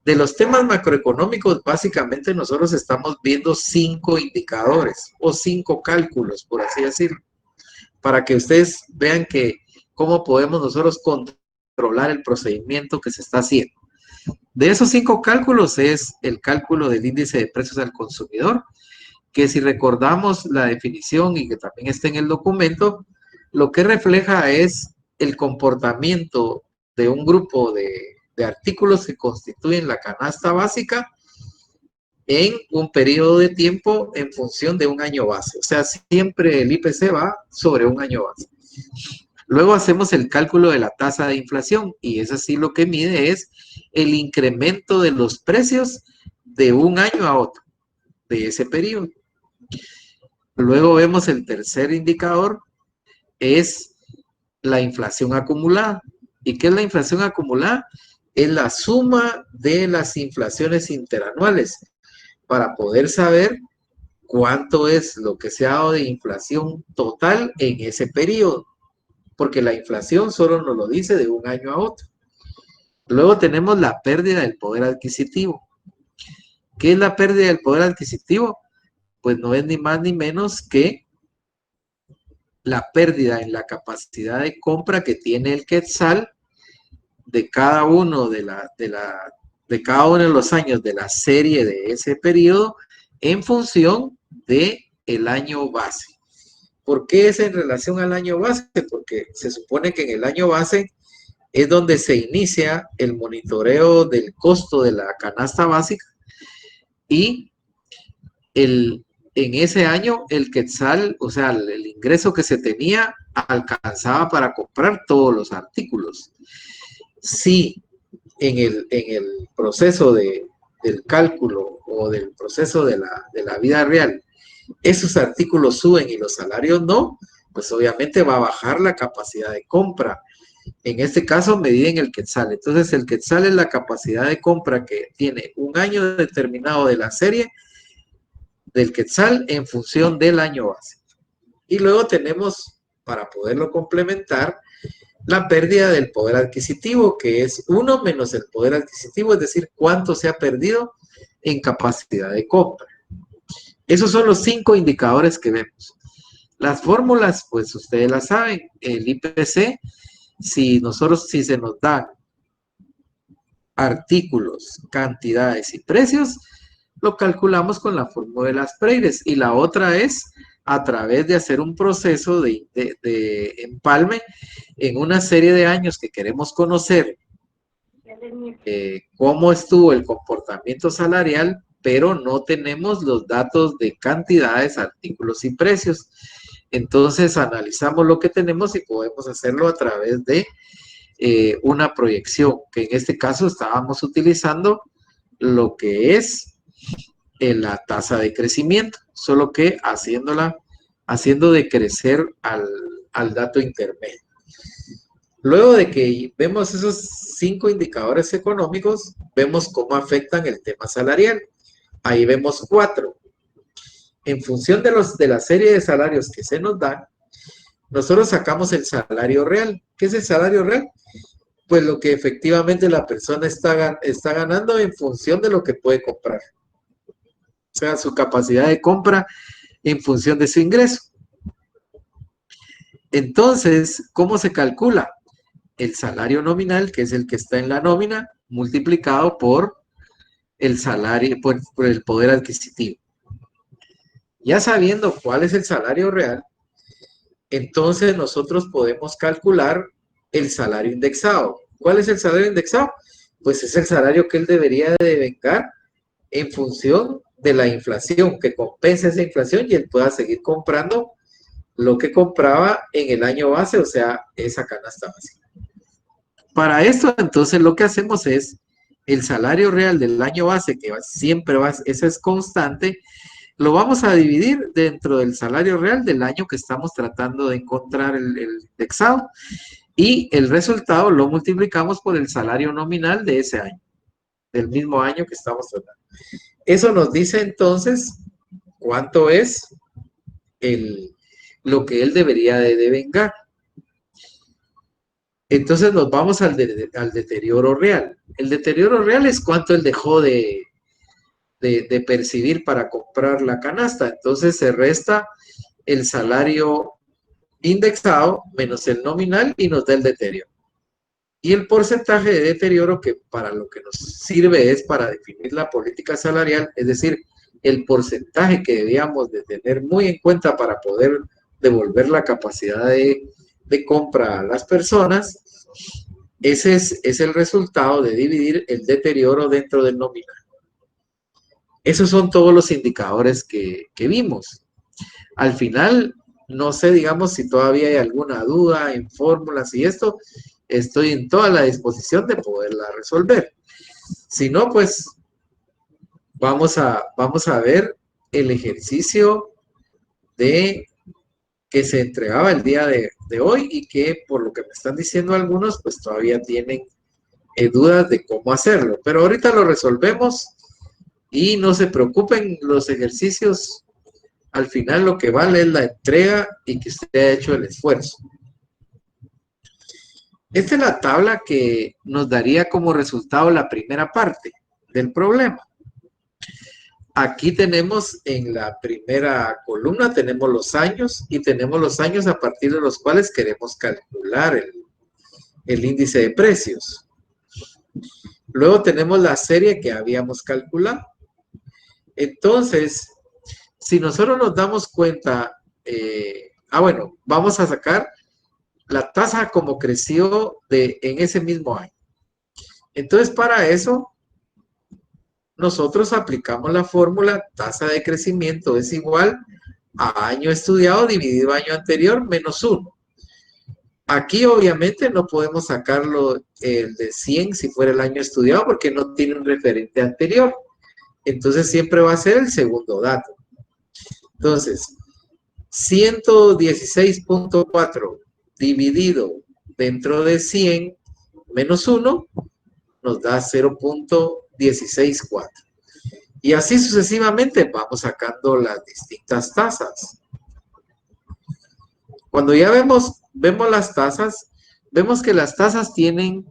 De los temas macroeconómicos, básicamente nosotros estamos viendo 5 indicadores o 5 cálculos, por así decirlo, para que ustedes vean que cómo podemos nosotros controlar el procedimiento que se está haciendo. De esos 5 cálculos es el cálculo del índice de precios al consumidor, que si recordamos la definición y que también está en el documento, lo que refleja es el comportamiento de un grupo de artículos que constituyen la canasta básica en un periodo de tiempo en función de un año base. O sea, siempre el IPC va sobre un año base. Luego hacemos el cálculo de la tasa de inflación y es así lo que mide es el incremento de los precios de un año a otro, de ese periodo. Luego vemos el tercer indicador, es la inflación acumulada. ¿Y qué es la inflación acumulada? Es la suma de las inflaciones interanuales para poder saber cuánto es lo que se ha dado de inflación total en ese periodo, porque la inflación solo nos lo dice de un año a otro. Luego tenemos la pérdida del poder adquisitivo. ¿Qué es la pérdida del poder adquisitivo? Pues no es ni más ni menos que la pérdida en la capacidad de compra que tiene el quetzal de cada uno de cada uno de los años de la serie de ese periodo en función de el año base. ¿Por qué es en relación al año base? Porque se supone que en el año base es donde se inicia el monitoreo del costo de la canasta básica y en ese año el quetzal, o sea, el ingreso que se tenía alcanzaba para comprar todos los artículos. Si en el proceso del cálculo o del proceso de la vida real esos artículos suben y los salarios no, pues obviamente va a bajar la capacidad de compra. En este caso mediden el quetzal. Entonces el quetzal es la capacidad de compra que tiene un año determinado de la serie del quetzal en función del año base. Y luego tenemos, para poderlo complementar, la pérdida del poder adquisitivo, que es 1 menos el poder adquisitivo, es decir, cuánto se ha perdido en capacidad de compra. Esos son los 5 indicadores que vemos. Las fórmulas, pues ustedes las saben, el IPC, si se nos dan artículos, cantidades y precios, lo calculamos con la fórmula de las Freires. Y la otra es a través de hacer un proceso de empalme en una serie de años que queremos conocer cómo estuvo el comportamiento salarial, pero no tenemos los datos de cantidades, artículos y precios. Entonces analizamos lo que tenemos y podemos hacerlo a través de una proyección, que en este caso estábamos utilizando lo que es la tasa de crecimiento, solo que haciendo decrecer al dato intermedio. Luego de que vemos esos 5 indicadores económicos, vemos cómo afectan el tema salarial. Ahí vemos 4. En función de la serie de salarios que se nos dan, nosotros sacamos el salario real. ¿Qué es el salario real? Pues lo que efectivamente la persona está ganando en función de lo que puede comprar. O sea, su capacidad de compra en función de su ingreso. Entonces, ¿cómo se calcula? El salario nominal, que es el que está en la nómina, multiplicado por el salario, por el poder adquisitivo. Ya sabiendo cuál es el salario real, entonces nosotros podemos calcular el salario indexado. ¿Cuál es el salario indexado? Pues es el salario que él debería de vengar en función de la inflación, que compense esa inflación y él pueda seguir comprando lo que compraba en el año base, o sea, esa canasta básica. Para esto, entonces, lo que hacemos es el salario real del año base, que siempre va, ese es constante, lo vamos a dividir dentro del salario real del año que estamos tratando de encontrar el indexado y el resultado lo multiplicamos por el salario nominal de ese año, del mismo año que estamos tratando. Eso nos dice entonces cuánto es lo que él debería de devengar. Entonces nos vamos al deterioro real. El deterioro real es cuánto él dejó de percibir para comprar la canasta. Entonces se resta el salario indexado menos el nominal y nos da el deterioro. Y el porcentaje de deterioro, que para lo que nos sirve es para definir la política salarial, es decir, el porcentaje que debíamos de tener muy en cuenta para poder devolver la capacidad de compra a las personas, ese es el resultado de dividir el deterioro dentro del nominal. Esos son todos los indicadores que vimos. Al final, no sé, digamos, si todavía hay alguna duda en fórmulas y esto, estoy en toda la disposición de poderla resolver. Si no, pues vamos a ver el ejercicio de que se entregaba el día de hoy y que por lo que me están diciendo algunos, pues todavía tienen dudas de cómo hacerlo. Pero ahorita lo resolvemos y no se preocupen, los ejercicios al final lo que vale es la entrega y que usted ha hecho el esfuerzo. Esta es la tabla que nos daría como resultado la primera parte del problema. Aquí tenemos en la primera columna, tenemos los años y tenemos los años a partir de los cuales queremos calcular el índice de precios. Luego tenemos la serie que habíamos calculado. Entonces, si nosotros nos damos cuenta, bueno, vamos a sacar la tasa como creció en ese mismo año. Entonces, para eso, nosotros aplicamos la fórmula tasa de crecimiento es igual a año estudiado dividido año anterior menos 1. Aquí obviamente no podemos sacarlo el de 100 si fuera el año estudiado porque no tiene un referente anterior. Entonces siempre va a ser el segundo dato. Entonces, 116.4 dividido dentro de 100 menos 1 nos da 0.164. Y así sucesivamente vamos sacando las distintas tasas. Cuando ya vemos las tasas, vemos que las tasas tienen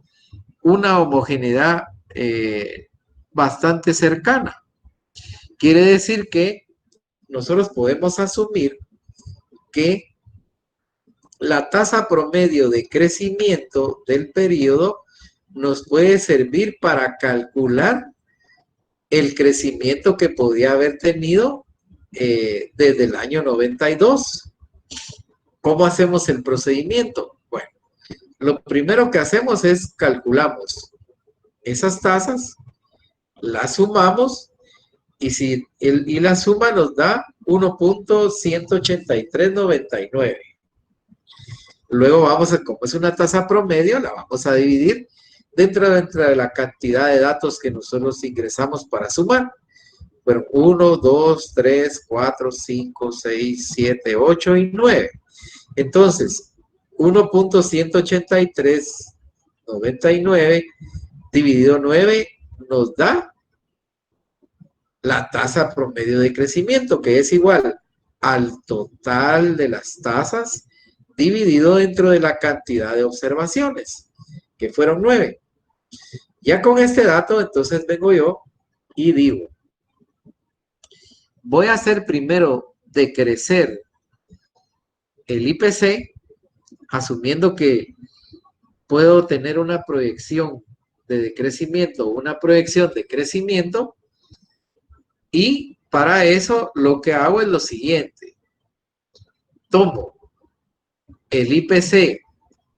una homogeneidad bastante cercana. Quiere decir que nosotros podemos asumir que la tasa promedio de crecimiento del periodo nos puede servir para calcular el crecimiento que podía haber tenido desde el año 92. ¿Cómo hacemos el procedimiento? Bueno, lo primero que hacemos es calculamos esas tasas, las sumamos y la suma nos da 1.18399. Luego vamos a, como es una tasa promedio, la vamos a dividir dentro de la cantidad de datos que nosotros ingresamos para sumar. Bueno, 1, 2, 3, 4, 5, 6, 7, 8 y 9. Entonces, 1.18399 dividido 9 nos da la tasa promedio de crecimiento, que es igual al total de las tasas dividido dentro de la cantidad de observaciones, que fueron 9. Ya con este dato, entonces vengo yo y digo, voy a hacer primero decrecer el IPC, asumiendo que puedo tener una proyección de decrecimiento o una proyección de crecimiento, y para eso lo que hago es lo siguiente. Tomo el IPC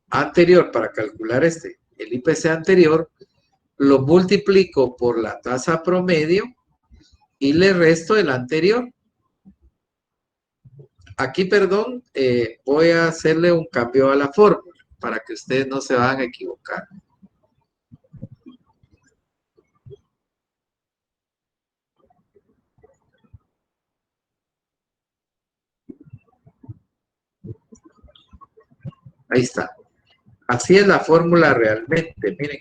anterior para calcular el IPC anterior, lo multiplico por la tasa promedio y le resto el anterior. Aquí, perdón, voy a hacerle un cambio a la fórmula para que ustedes no se van a equivocar. Ahí está. Así es la fórmula realmente, miren.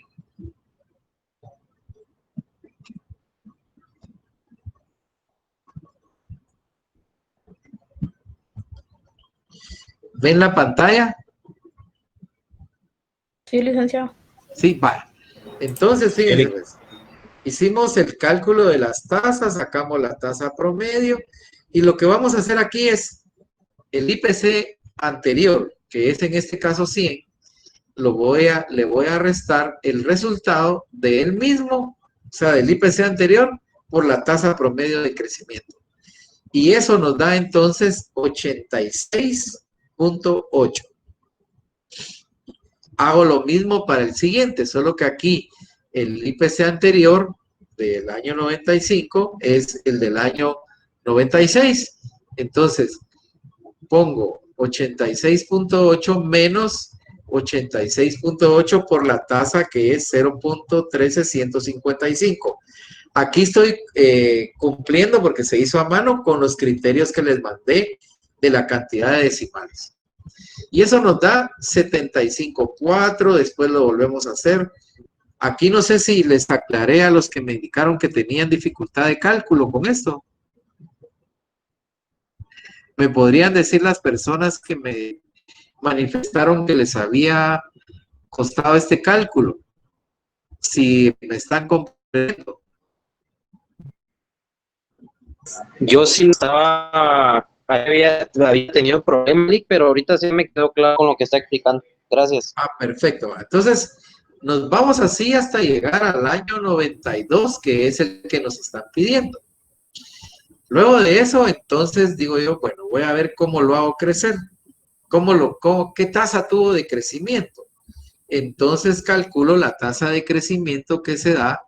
¿Ven la pantalla? Sí, licenciado. Sí, vale. Entonces, fíjense, Eric. pues, hicimos el cálculo de las tasas, sacamos la tasa promedio y lo que vamos a hacer aquí es el IPC anterior, que es en este caso 100, le voy a restar el resultado de él mismo, o sea, del IPC anterior, por la tasa promedio de crecimiento. Y eso nos da entonces 86.8. Hago lo mismo para el siguiente, solo que aquí el IPC anterior del año 95 es el del año 96. Entonces, pongo 86.8 menos 86.8 por la tasa que es 0.13155. Aquí estoy cumpliendo porque se hizo a mano con los criterios que les mandé de la cantidad de decimales. Y eso nos da 75.4, después lo volvemos a hacer. Aquí no sé si les aclaré a los que me indicaron que tenían dificultad de cálculo con esto. ¿Me podrían decir las personas que me manifestaron que les había costado este cálculo? Si me están comprendiendo. Yo sí había tenido problemas, pero ahorita sí me quedó claro con lo que está explicando. Gracias. Ah, perfecto. Entonces, nos vamos así hasta llegar al año 92, que es el que nos están pidiendo. Luego de eso, entonces digo yo, bueno, voy a ver cómo lo hago crecer. ¿Qué tasa tuvo de crecimiento? Entonces calculo la tasa de crecimiento que se da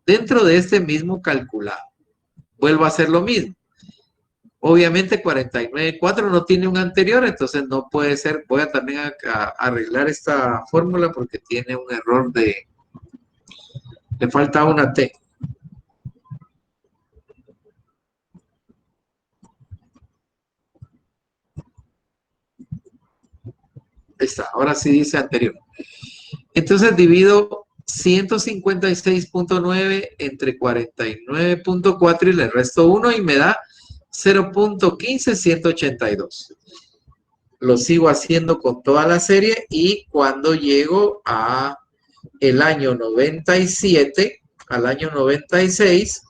dentro de este mismo calculado. Vuelvo a hacer lo mismo. Obviamente 49.4 no tiene un anterior, entonces no puede ser. Voy a también a arreglar esta fórmula porque tiene un error le falta una T. Está, ahora sí dice anterior. Entonces divido 156.9 entre 49.4 y le resto 1 y me da 0.15182. Lo sigo haciendo con toda la serie y cuando llego a el año 97, al año 96,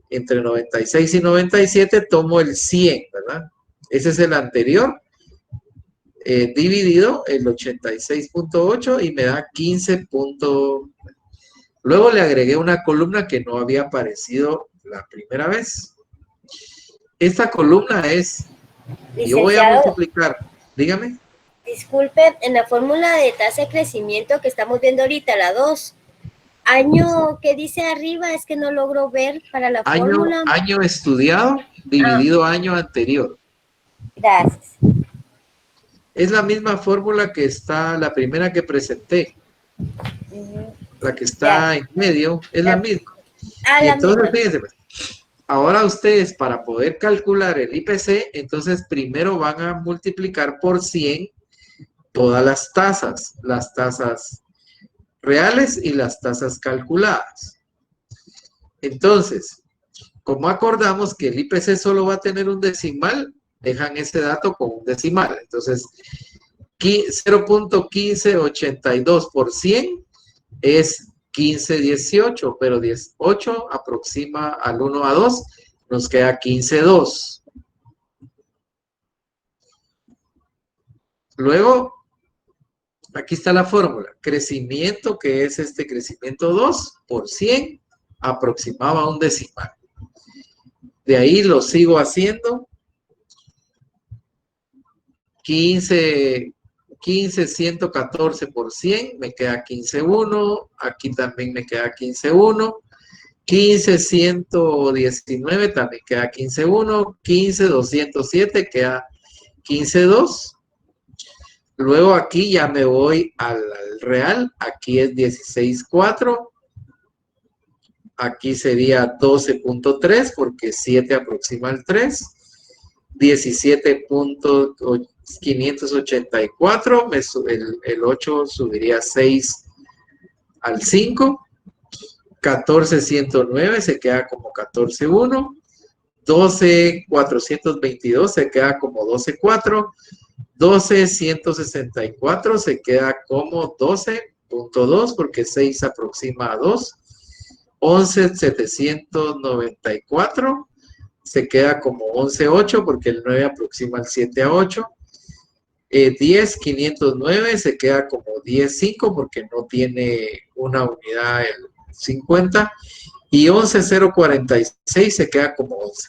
entre 96 y 97 tomo el 100, ¿verdad? Ese es el anterior, dividido el 86.8 y me da 15. Luego le agregué una columna que no había aparecido la primera vez. Esta columna es, yo voy a multiplicar, dígame. Disculpe, en la fórmula de tasa de crecimiento que estamos viendo ahorita, la 2, año que dice arriba es que no logro ver para la fórmula. Año estudiado dividido año anterior. Gracias. Es la misma fórmula que está, la primera que presenté. La que está en medio, es la misma. Y entonces, fíjense, pues, ahora ustedes para poder calcular el IPC, entonces primero van a multiplicar por 100 todas las tasas reales y las tasas calculadas. Entonces, como acordamos que el IPC solo va a tener un decimal, dejan ese dato con un decimal. Entonces, 0.1582 por 100 es 1518, pero 18 aproxima al 1 a 2, nos queda 15.2. Luego, aquí está la fórmula. Crecimiento, que es este crecimiento 2 por 100, aproximado a un decimal. De ahí lo sigo haciendo. 15.114 por 100, me queda 15.1. Aquí también me queda 15.1. 15.119 también queda 15.1. 15.207 queda 15.2. Luego aquí ya me voy al real. Aquí es 16.4. Aquí sería 12.3 porque 7 aproxima al 3. 17.584. El 8 subiría 6 al 5. 14.109 se queda como 14.1. 12.422 se queda como 12.4. 12.164 se queda como 12. 11.2 porque 6 aproxima a 2. 11.794 se queda como 11.8 porque el 9 aproxima al 7 a 8. 10.509 se queda como 10.5 porque no tiene una unidad el 50. Y 11.046 se queda como 11.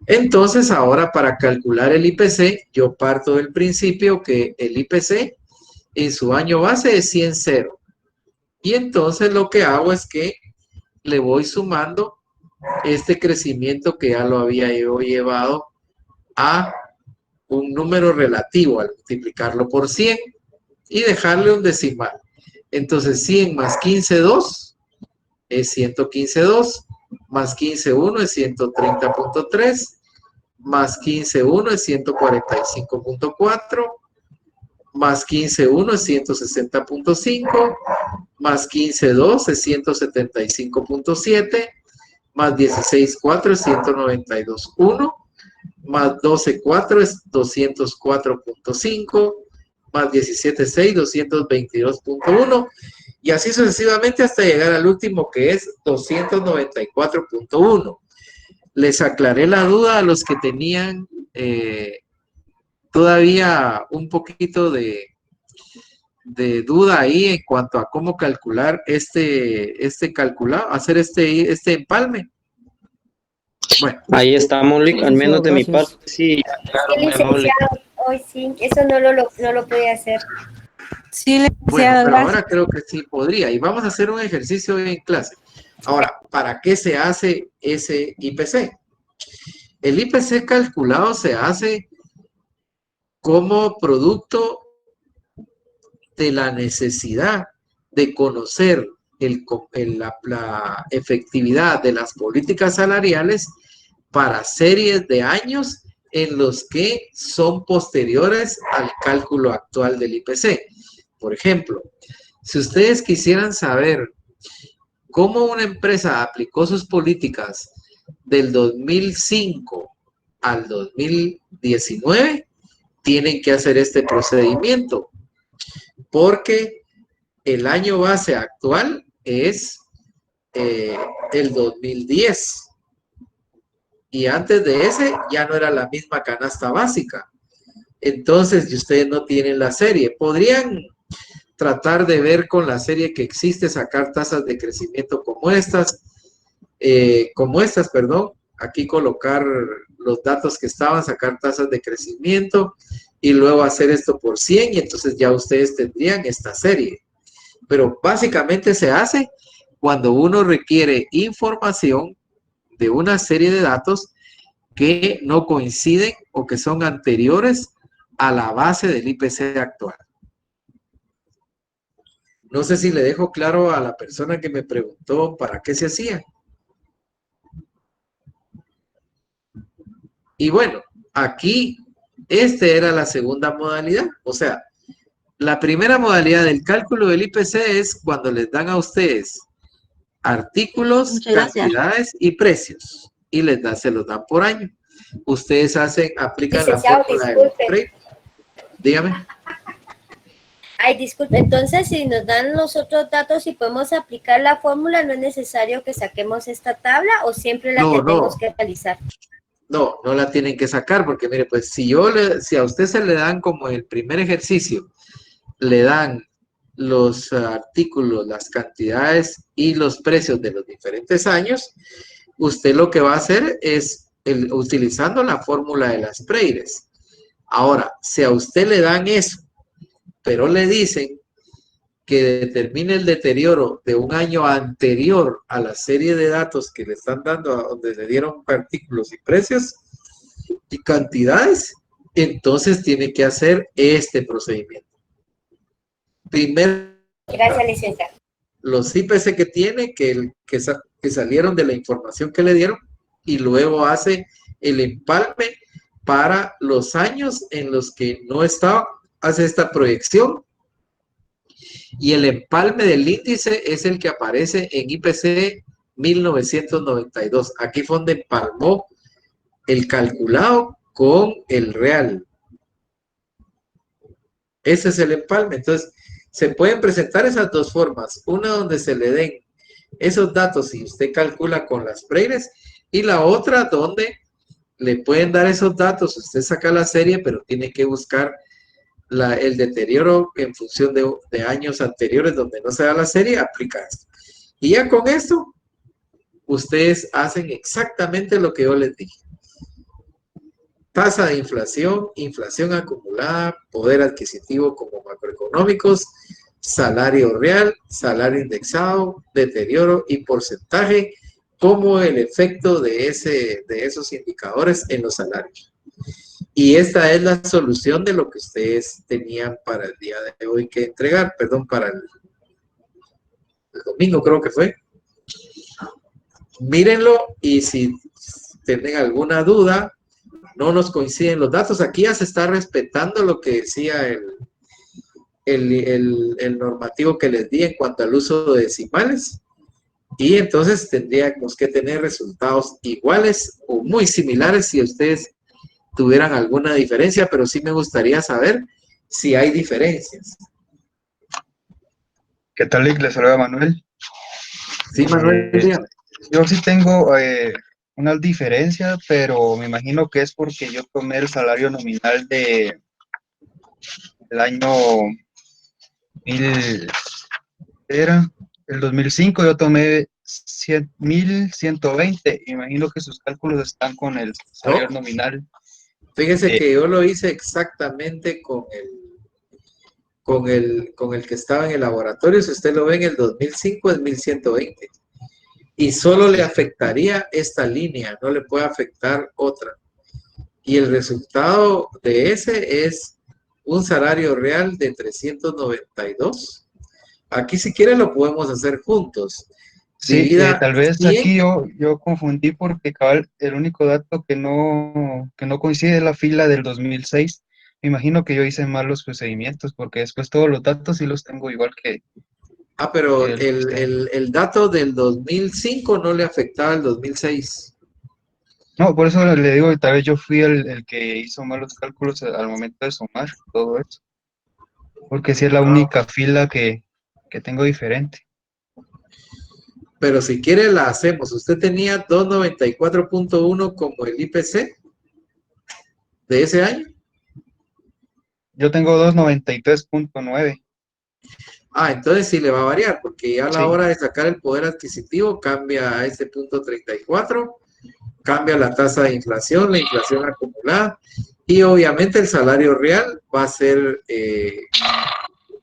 Entonces, ahora para calcular el IPC, yo parto del principio que el IPC en su año base es 100.0. Y entonces lo que hago es que le voy sumando este crecimiento que ya lo había yo llevado a un número relativo al multiplicarlo por 100 y dejarle un decimal. Entonces 100 más 15.2 es 115.2, más 15.1 es 130.3, más 15.1 es 145.4, más 15.1 es 160.5, más 15.2 es 175.7, más 16.4 es 192.1, más 12.4 es 204.5, más 17.6, 222.1, y así sucesivamente hasta llegar al último que es 294.1. Les aclaré la duda a los que tenían todavía un poquito de duda ahí en cuanto a cómo calcular hacer este empalme. Bueno. Ahí estamos, Lick, al menos de mi parte, sí. Claro, sí, licenciado, hoy sí, eso no lo puede hacer. Sí, bueno, pero ahora creo que sí podría. Y vamos a hacer un ejercicio en clase. Ahora, ¿para qué se hace ese IPC? El IPC calculado se hace como producto de la necesidad de conocer la efectividad de las políticas salariales para series de años en los que son posteriores al cálculo actual del IPC. Por ejemplo, si ustedes quisieran saber cómo una empresa aplicó sus políticas del 2005 al 2019, tienen que hacer este procedimiento, porque el año base actual es el 2010. Y antes de ese ya no era la misma canasta básica. Entonces, si ustedes no tienen la serie, podrían tratar de ver con la serie que existe, sacar tasas de crecimiento como estas, aquí colocar los datos que estaban, sacar tasas de crecimiento y luego hacer esto por 100 y entonces ya ustedes tendrían esta serie. Pero básicamente se hace cuando uno requiere información de una serie de datos que no coinciden o que son anteriores a la base del IPC actual. No sé si le dejo claro a la persona que me preguntó para qué se hacía. Y bueno, aquí, esta era la segunda modalidad. O sea, la primera modalidad del cálculo del IPC es cuando les dan a ustedes artículos, cantidades y precios. Y se los dan por año. Ustedes aplican la fórmula de Trade. Dígame. Ay, disculpe, entonces si nos dan los otros datos y podemos aplicar la fórmula, ¿no es necesario que saquemos esta tabla o siempre la tenemos que realizar? No, no la tienen que sacar porque mire, pues si a usted se le dan como el primer ejercicio, le dan los artículos, las cantidades y los precios de los diferentes años, usted lo que va a hacer es utilizando la fórmula de las Freires. Ahora, si a usted le dan eso, pero le dicen que determine el deterioro de un año anterior a la serie de datos que le están dando, a donde le dieron artículos y precios y cantidades, entonces tiene que hacer este procedimiento. Primero, gracias, licenciada, los IPC que tiene, que salieron de la información que le dieron, y luego hace el empalme para los años en los que no estaba, hace esta proyección, y el empalme del índice es el que aparece en IPC 1992. Aquí fue donde empalmó el calculado con el real. Ese es el empalme. Entonces, Se pueden presentar esas dos formas, una donde se le den esos datos y usted calcula con las Preiles, y la otra donde le pueden dar esos datos, usted saca la serie, pero tiene que buscar el deterioro en función de años anteriores donde no se da la serie, aplica esto. Y ya con esto, ustedes hacen exactamente lo que yo les dije. Tasa de inflación, inflación acumulada, poder adquisitivo como macroeconómicos, salario real, salario indexado, deterioro y porcentaje como el efecto de esos indicadores en los salarios. Y esta es la solución de lo que ustedes tenían para el día de hoy que entregar, perdón, para el domingo creo que fue. Mírenlo y si tienen alguna duda, no nos coinciden los datos. Aquí ya se está respetando lo que decía el normativo que les di en cuanto al uso de decimales. Y entonces tendríamos que tener resultados iguales o muy similares si ustedes tuvieran alguna diferencia, pero sí me gustaría saber si hay diferencias. ¿Qué tal, Lick? Les saluda Manuel. Sí, Manuel. Yo sí tengo unas diferencias, pero me imagino que es porque yo tomé el salario nominal del año era el 2005, yo tomé 1,120. Imagino que sus cálculos están con el salario nominal. Fíjese que yo lo hice exactamente con el que estaba en el laboratorio. Si usted lo ve en el 2005 es 1,120. Y solo le afectaría esta línea, no le puede afectar otra. Y el resultado de ese es un salario real de 392. Aquí si quiere lo podemos hacer juntos. Sí, tal vez 100. Aquí yo confundí porque cabal, el único dato que no coincide es la fila del 2006. Me imagino que yo hice mal los procedimientos porque después todos los datos sí los tengo igual que... pero el dato del 2005 no le afectaba al 2006. No, por eso le digo que tal vez yo fui el que hizo mal los cálculos al momento de sumar todo eso. Porque sí es la única fila que tengo diferente. Pero si quiere la hacemos. Usted tenía 294.1 como el IPC de ese año. Yo tengo 293.9. Entonces sí le va a variar, porque ya a la hora de sacar el poder adquisitivo cambia a ese punto 34, cambia la tasa de inflación, la inflación acumulada, y obviamente el salario real va a ser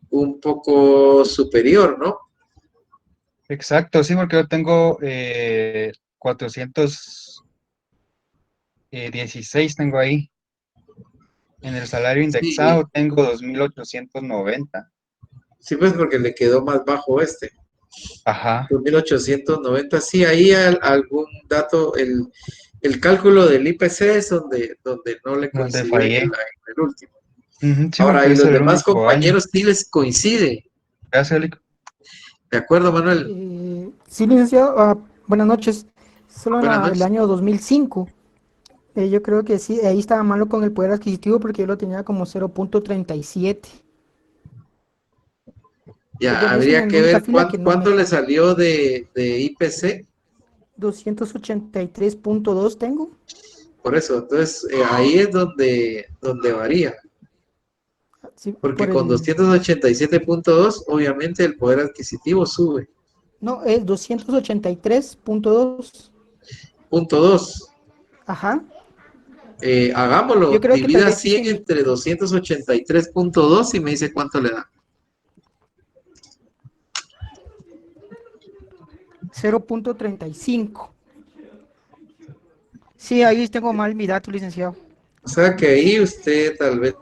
un poco superior, ¿no? Exacto, sí, porque yo tengo 416 tengo ahí. En el salario indexado tengo 2,890. Sí, pues porque le quedó más bajo este. Ajá. 2,890. Sí, ahí algún dato, el cálculo del IPC es donde no le coincide en el último. Sí, ahora, y es los el demás único compañeros sí les coincide. Gracias, ¿De acuerdo, Manuel? Sí, licenciado. Buenas noches. Solo Buenas en noches. el año 2005. Yo creo que sí, ahí estaba malo con el poder adquisitivo porque yo lo tenía como 0.37. Ya, habría que ver cuánto le salió de IPC. 283.2 tengo. Por eso, entonces ahí es donde varía. Sí, porque con 287.2 obviamente el poder adquisitivo sube. No, es 283.2. .2. Ajá. Hagámoslo, Yo creo que divida tal vez 100 entre 283.2 y me dice cuánto le da. 0.35. Sí, ahí tengo mal mi dato, licenciado. O sea que ahí usted tal vez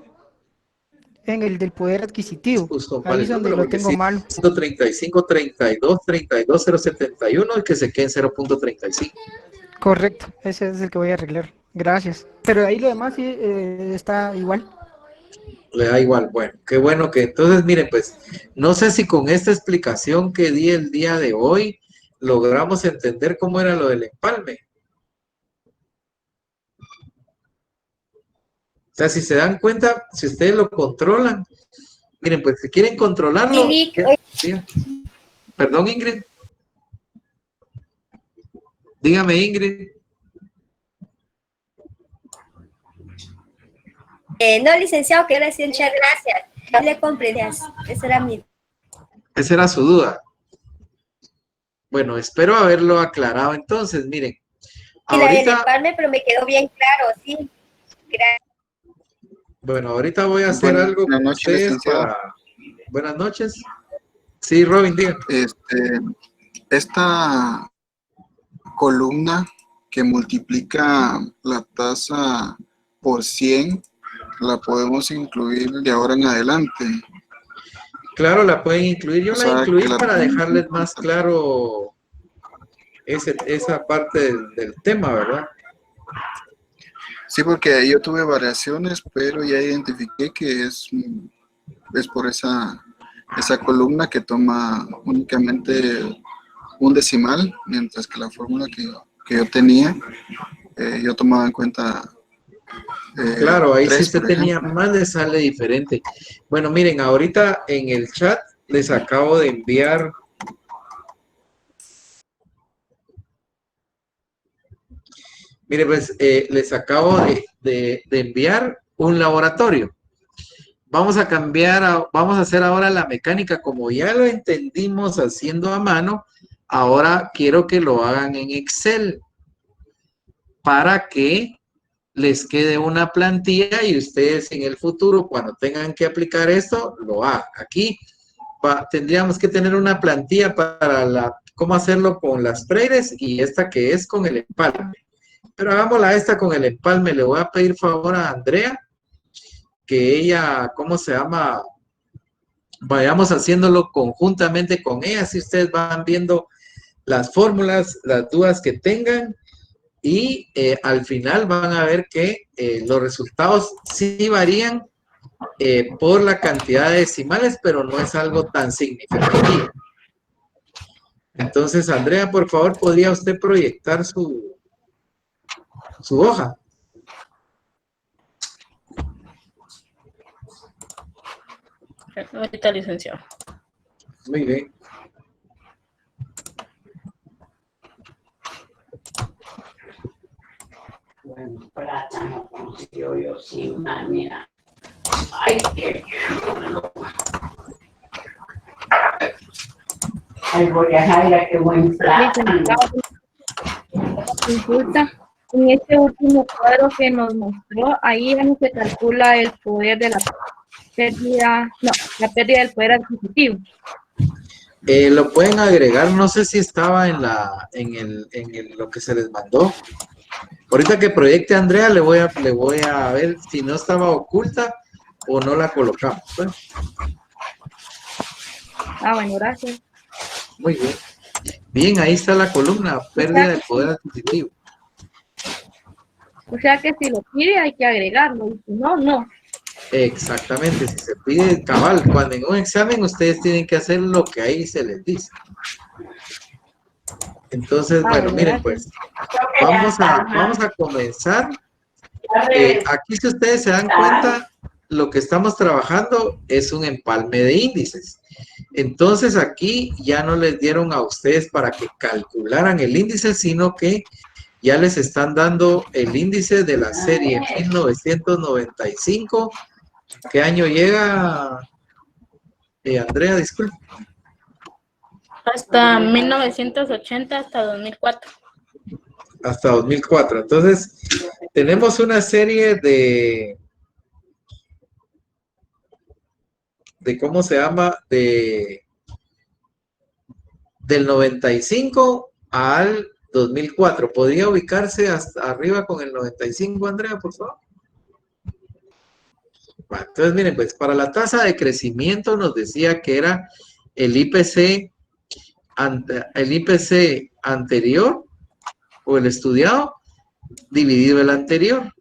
en el del poder adquisitivo. puso mal Ahí es el donde número, lo porque tengo sí, mal. 135, 32, 32, 071 y que se quede en 0.35. Correcto, ese es el que voy a arreglar. Gracias. Pero ahí lo demás sí está igual. Le da igual. Bueno, qué bueno que entonces, miren, pues, no sé si con esta explicación que di el día de hoy logramos entender cómo era lo del empalme. O sea, si se dan cuenta, si ustedes lo controlan, Miren, pues si quieren controlarlo. Sí. Perdón, Ingrid. Dígame, Ingrid. No, licenciado, que gracias, muchas gracias. Le comprendes. Esa era su duda. Bueno, espero haberlo aclarado entonces, miren. Ahorita, la del empalme, pero me quedó bien claro, sí. Gracias. Bueno, ahorita voy a hacer algo con ustedes para... Buenas noches. Sí, Robin, diga. Esta columna que multiplica la tasa por 100, la podemos incluir de ahora en adelante. Claro, la pueden incluir. Yo la incluí para dejarles más claro esa parte del tema, ¿verdad? Sí, porque yo tuve variaciones, pero ya identifiqué que es por esa columna que toma únicamente un decimal, mientras que la fórmula que yo tenía, yo tomaba en cuenta claro, ahí 3, si usted tenía más le sale diferente. Bueno, miren, ahorita en el chat les acabo de enviar mire, pues les acabo de enviar un laboratorio. Vamos a vamos a hacer ahora la mecánica, como ya lo entendimos haciendo a mano, ahora quiero que lo hagan en Excel para que les quede una plantilla y ustedes en el futuro, cuando tengan que aplicar esto, lo hagan. Aquí tendríamos que tener una plantilla para cómo hacerlo con las freires y esta que es con el empalme. Pero hagámosla esta con el empalme. Le voy a pedir favor a Andrea que ella, ¿cómo se llama? Vayamos haciéndolo conjuntamente con ella, si ustedes van viendo las fórmulas, las dudas que tengan y al final van a ver que los resultados sí varían por la cantidad de decimales, pero no es algo tan significativo. Entonces, Andrea, por favor, ¿podría usted proyectar su hoja? Ahorita, licenciado. Muy bien. Buen plátano consiguió yo sin manera. Ay, qué chulo. Ay, voy a Jaira, qué buen plátano. Consulta. En este último cuadro que nos mostró, ahí ya no se calcula el poder de la pérdida, no, la pérdida del poder adquisitivo. Lo pueden agregar, no sé si estaba en lo que se les mandó. Ahorita que proyecte Andrea, le voy a ver si no estaba oculta o no la colocamos. ¿Bueno? Bueno, gracias. Muy bien. Bien, ahí está la columna, pérdida del poder adquisitivo. O sea que si lo pide hay que agregarlo, y si no, no. Exactamente, si se pide cabal, cuando en un examen ustedes tienen que hacer lo que ahí se les dice. Entonces, bueno, miren pues, vamos a comenzar. Aquí si ustedes se dan cuenta, lo que estamos trabajando es un empalme de índices. Entonces aquí ya no les dieron a ustedes para que calcularan el índice, sino que ya les están dando el índice de la serie 1995. ¿Qué año llega, Andrea? Disculpe. Hasta 1980, hasta 2004. Hasta 2004. Entonces, tenemos una serie de ¿cómo se llama? Del 95 al 2004. ¿Podría ubicarse hasta arriba con el 95, Andrea, por favor? Bueno, entonces, miren, pues para la tasa de crecimiento nos decía que era el IPC anterior o el estudiado dividido el anterior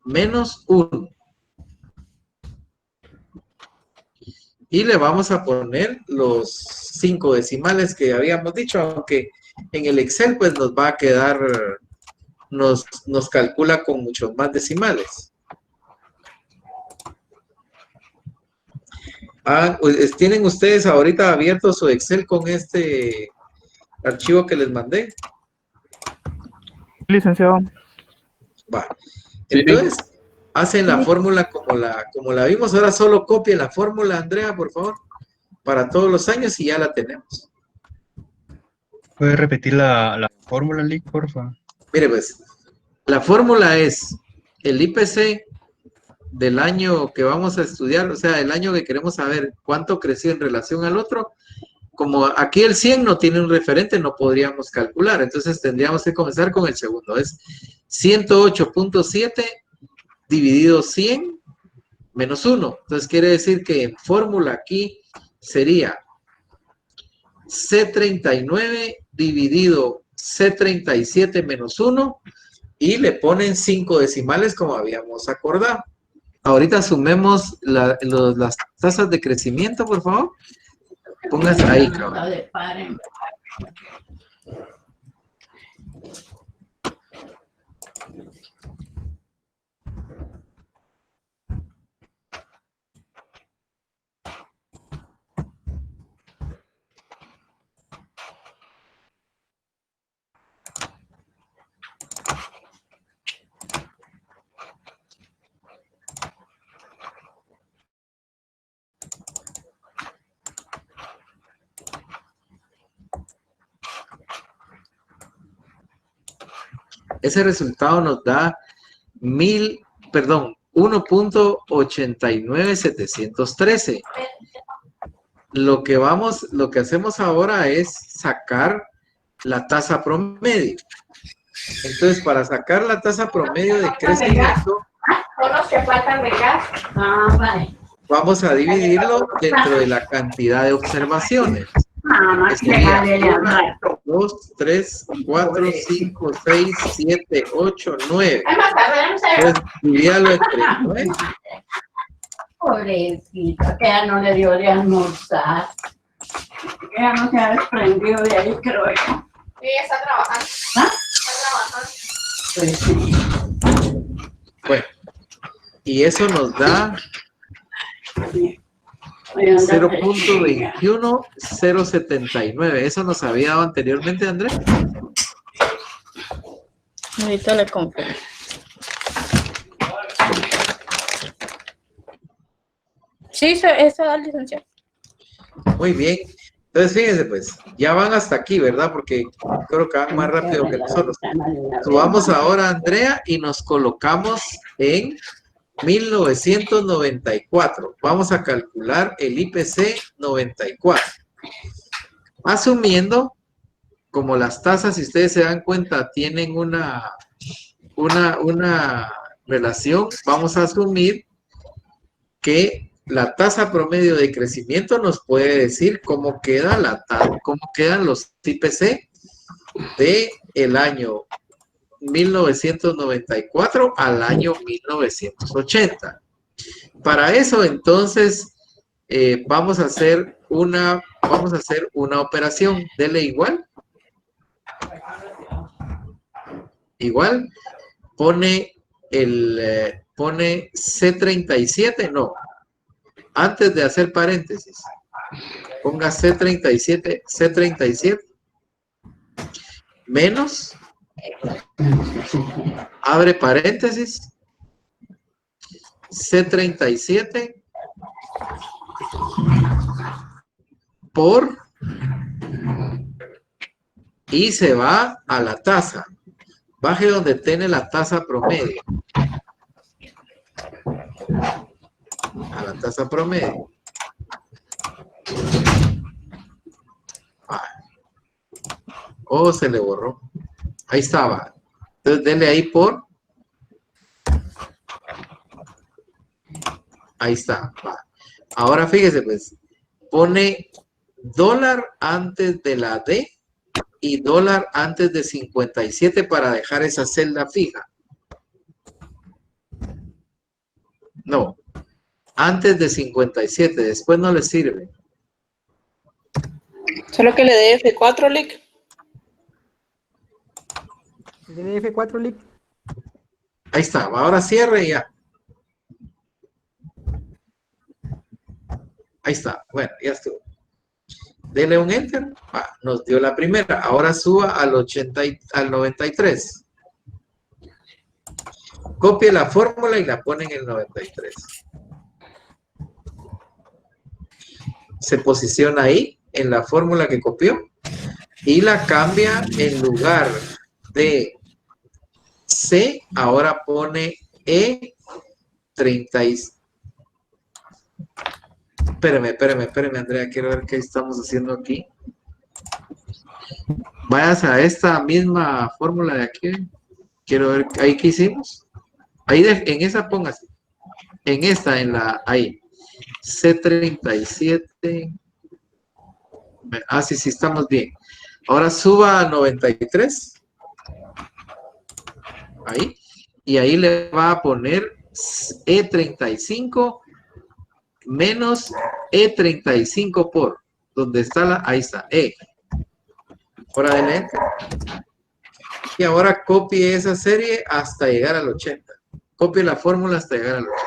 menos 1. Y le vamos a poner los 5 decimales que habíamos dicho, aunque en el Excel pues nos va a quedar, nos calcula con muchos más decimales. ¿Tienen ustedes ahorita abierto su Excel con este archivo que les mandé? Licenciado. Va. Entonces, hacen la fórmula como la vimos. Ahora solo copien la fórmula, Andrea, por favor, para todos los años y ya la tenemos. ¿Puedes repetir la fórmula, Lick, porfa? Mire, pues, la fórmula es el IPC del año que vamos a estudiar, o sea, el año que queremos saber cuánto creció en relación al otro. Como aquí el 100 no tiene un referente, no podríamos calcular. Entonces tendríamos que comenzar con el segundo. Es 108.7 dividido 100 menos 1. Entonces quiere decir que en fórmula aquí sería C39 dividido C37 menos 1 y le ponen 5 decimales como habíamos acordado. Ahorita sumemos las tasas de crecimiento, por favor. Póngase ahí, cabrón. Ese resultado nos da 1.89713. Lo que hacemos ahora es sacar la tasa promedio. Entonces, para sacar la tasa promedio de crecimiento, vamos a dividirlo dentro de la cantidad de observaciones. Sería 1, 2, 3, 4, 5, 6, 7, 8, 9. Entonces, divídalo entre 9. Pobrecito, que ya no le dio de almorzar. Que ya no se ha desprendido de ahí, creo yo. Sí, está trabajando. ¿Ah? Está trabajando. Pues sí. Bueno, y eso nos da 0.21079. ¿Eso nos había dado anteriormente, Andrés? Ahorita le confirmo. Sí, eso da licenciado. Muy bien. Entonces, fíjense, pues, ya van hasta aquí, ¿verdad? Porque creo que van más rápido que nosotros. Subamos ahora, Andrea, y nos colocamos en 1994. Vamos a calcular el IPC 94. Asumiendo, como las tasas, si ustedes se dan cuenta, tienen una relación, vamos a asumir que la tasa promedio de crecimiento nos puede decir cómo quedan los IPC de el año 1994 al año 1980. Para eso, entonces, vamos a hacer una operación. Dele igual. Igual. Pone C37, no. Antes de hacer paréntesis, ponga C37 menos, abre paréntesis, C37 por, y se va a la tasa. Baje donde tiene la tasa promedio. A la tasa promedio. Oh, se le borró. Ahí estaba. Entonces, denle ahí por. Ahí está. Ahora fíjese, pues. Pone dólar antes de la D y dólar antes de 57 para dejar esa celda fija. No. Antes de 57. Después no le sirve. Solo que le dé F4, Lick. Dele F4, Lick. Ahí está. Ahora cierre y ya. Ahí está. Bueno, ya estuvo. Dele un enter. Nos dio la primera. Ahora suba al 93. Copie la fórmula y la pone en el 93. Se posiciona ahí, en la fórmula que copió, y la cambia en lugar de C, ahora pone E30. Espérame, Andrea, quiero ver qué estamos haciendo aquí. Vayas a esta misma fórmula de aquí. Quiero ver, ahí qué hicimos. Ahí en esa póngase. En esta, ahí. C37. Sí, estamos bien. Ahora suba a 93. Ahí. Y ahí le va a poner E35 menos E35 por. ¿Dónde está ahí está, E. Ahora de enter. Y ahora copie esa serie hasta llegar al 80. Copie la fórmula hasta llegar al 80.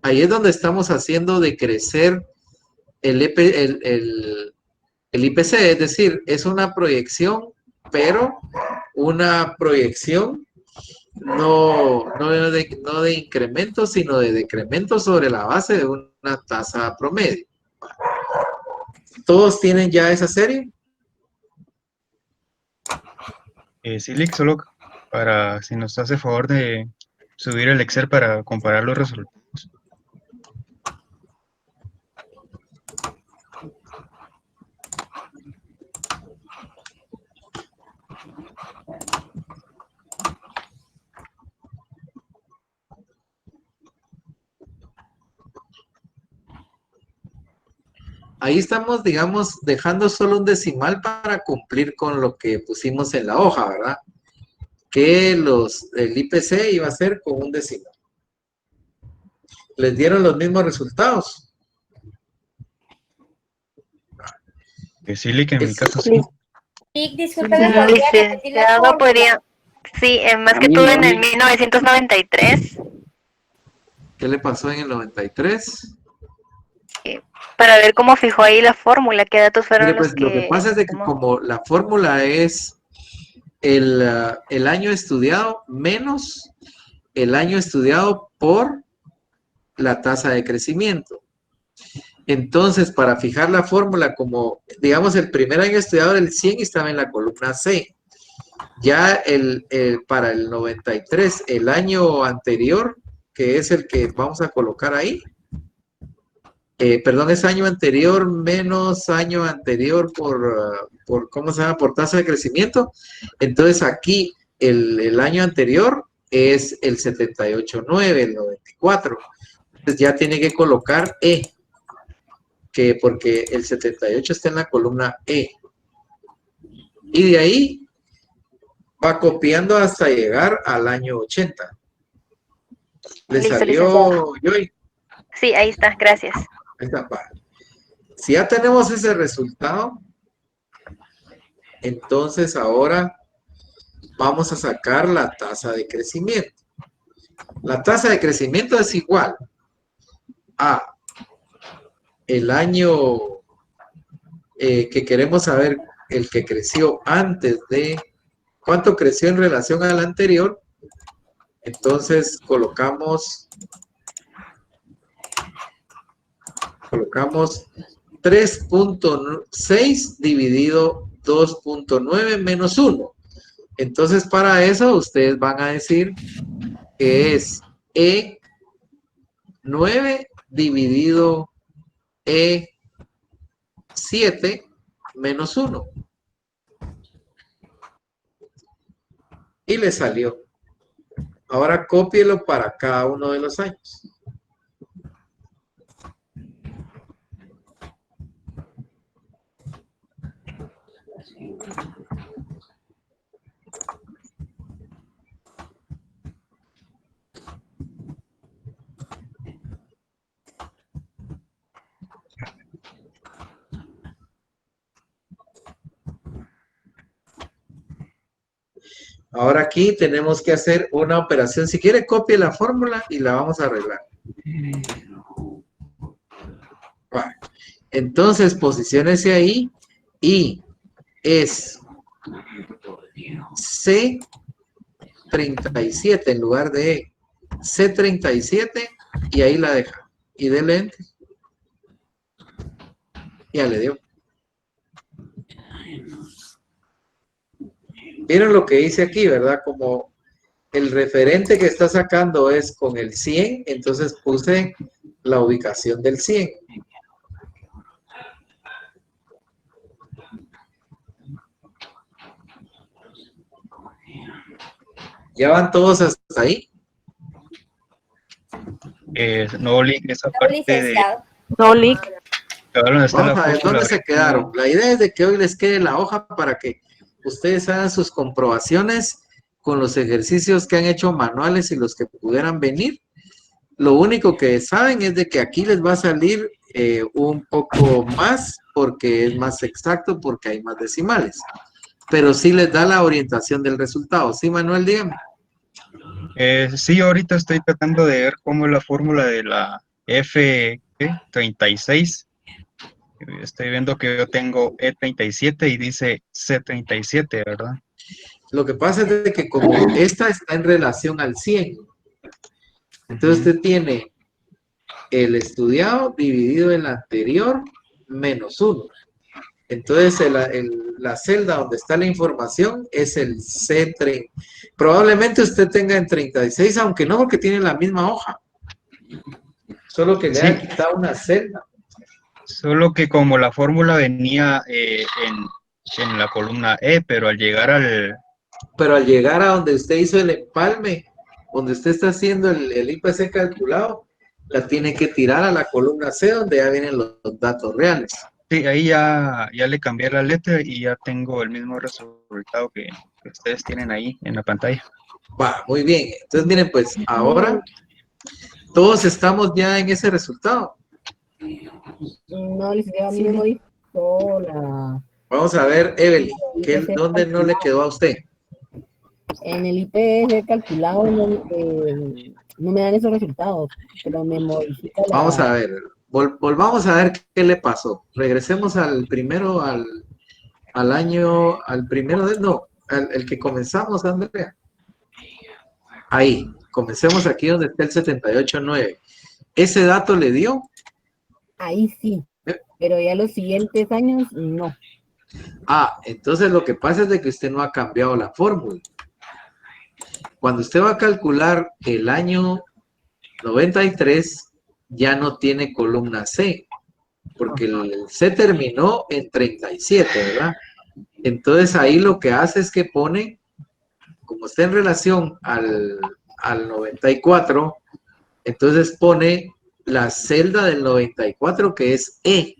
Ahí es donde estamos haciendo decrecer el IPC, es decir, es una proyección, pero una proyección no de incremento, sino de decremento sobre la base de una tasa promedio. ¿Todos tienen ya esa serie? Sí, Lick, solo para si nos hace favor de subir el Excel para comparar los resultados. Ahí estamos, digamos, dejando solo un decimal para cumplir con lo que pusimos en la hoja, ¿verdad? Que el IPC iba a ser con un decimal. ¿Les dieron los mismos resultados? Sí, Lick, en mi caso sí. Sí, disculpe, ¿me podría repetir la Licenciado, fórmula? sí, más que todo en el 1993, ¿Qué le pasó en el 93? para ver cómo fijó ahí la fórmula, qué datos fueron Mire, los pues lo que pasa es de que como la fórmula es el año estudiado menos el año estudiado por la tasa de crecimiento. Entonces, para fijar la fórmula como, digamos, el primer año estudiado del 100 estaba en la columna C. Ya para el 93, el año anterior, que es el que vamos a colocar ahí, perdón, es año anterior menos año anterior por ¿cómo se llama? Por tasa de crecimiento. Entonces aquí el año anterior es el 78.9, el 94. Entonces ya tiene que colocar E, porque el 78 está en la columna E. Y de ahí va copiando hasta llegar al año 80. ¿Le Listo, salió, licenciado. Joy? Sí, ahí está, gracias. Ahí está, va. Si ya tenemos ese resultado, entonces ahora vamos a sacar la tasa de crecimiento. La tasa de crecimiento es igual a el año que queremos saber, el que creció antes de cuánto creció en relación al anterior. Entonces colocamos 3.6 dividido 2.9 menos 1. Entonces, para eso, ustedes van a decir que es E9 dividido E7 menos 1. Y le salió. Ahora cópielo para cada uno de los años. Ahora aquí tenemos que hacer una operación. Si quiere, copie la fórmula y la vamos a arreglar. Vale. Entonces, posiciónese ahí y es C37 en lugar de E. C37 y ahí la deja. Y dele enter. Ya le dio. Miren lo que dice aquí, ¿verdad? Como el referente que está sacando es con el 100, entonces puse la ubicación del 100. ¿Ya van todos hasta ahí? No, Lick, esa No, parte de... licenciado. No, Lick. Vamos a ver dónde se quedaron. La idea es de que hoy les quede la hoja para que ustedes hagan sus comprobaciones con los ejercicios que han hecho manuales y los que pudieran venir. Lo único que saben es de que aquí les va a salir un poco más porque es más exacto, porque hay más decimales. Pero sí les da la orientación del resultado. ¿Sí, Manuel? Dígame. Sí, ahorita estoy tratando de ver cómo es la fórmula de la F36. Estoy viendo que yo tengo E37 y dice C37, ¿verdad? Lo que pasa es de que como esta está en relación al 100, entonces usted tiene el estudiado dividido en el anterior menos 1. Entonces la celda donde está la información es el C30. Probablemente usted tenga en 36, aunque no, porque tiene la misma hoja. Solo que le ha quitado una celda. Solo que como la fórmula venía en la columna E, pero al llegar al... Pero al llegar a donde usted hizo el empalme, donde usted está haciendo el IPC calculado, la tiene que tirar a la columna C, donde ya vienen los datos reales. Sí, ahí ya le cambié la letra y ya tengo el mismo resultado que ustedes tienen ahí en la pantalla. Va, muy bien. Entonces, miren, pues ahora todos estamos ya en ese resultado. No, licenciado, a mí me modificó la... Vamos a ver, Evelyn, ¿dónde no le quedó a usted? En el IPS calculado no me dan esos resultados, pero me modifica la... Vamos a ver, volvamos a ver qué le pasó. Regresemos al primero, al primero el que comenzamos, Andrea. Ahí, comencemos aquí donde está el 78.9. ¿Ese dato le dio? Ahí sí, pero ya los siguientes años no. Entonces lo que pasa es de que usted no ha cambiado la fórmula. Cuando usted va a calcular el año 93, ya no tiene columna C, porque el C terminó en 37, ¿verdad? Entonces ahí lo que hace es que pone, como está en relación al 94, entonces pone la celda del 94 que es E.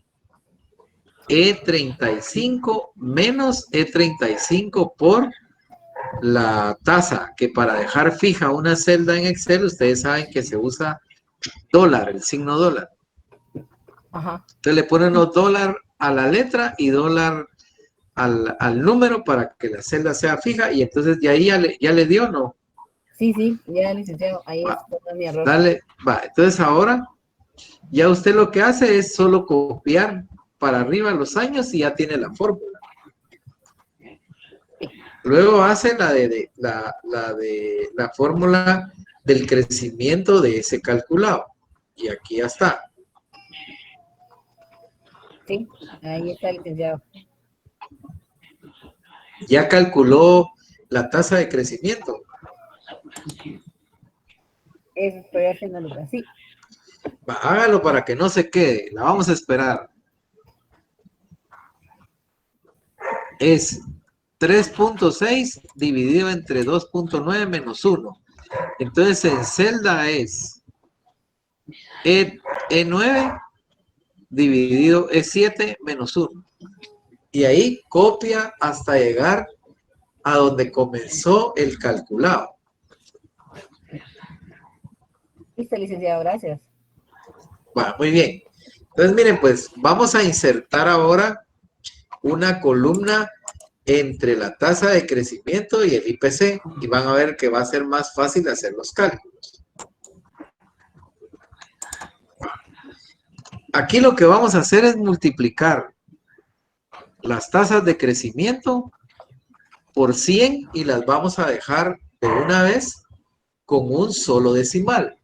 E35 menos E35 por la tasa, que para dejar fija una celda en Excel, ustedes saben que se usa dólar, el signo dólar. Ajá. Entonces le ponen los dólar a la letra y dólar al número para que la celda sea fija, y entonces de ahí ya le dio, ¿no? Sí, ya, licenciado, ahí está mi error. Dale, entonces ahora ya usted lo que hace es solo copiar para arriba los años y ya tiene la fórmula. Luego hace la fórmula del crecimiento de ese calculado. Y aquí ya está. Sí, ahí está, licenciado. Ya calculó la tasa de crecimiento. Eso estoy haciéndolo así. Hágalo para que no se quede. La vamos a esperar. Es 3.6 dividido entre 2.9 menos 1. Entonces en celda es E9 dividido E7 menos 1. Y ahí copia hasta llegar a donde comenzó el calculado. Listo, licenciado, gracias. Muy bien. Entonces miren, pues vamos a insertar ahora una columna entre la tasa de crecimiento y el IPC, y van a ver que va a ser más fácil hacer los cálculos. Aquí lo que vamos a hacer es multiplicar las tasas de crecimiento por 100 y las vamos a dejar de una vez con un solo decimal.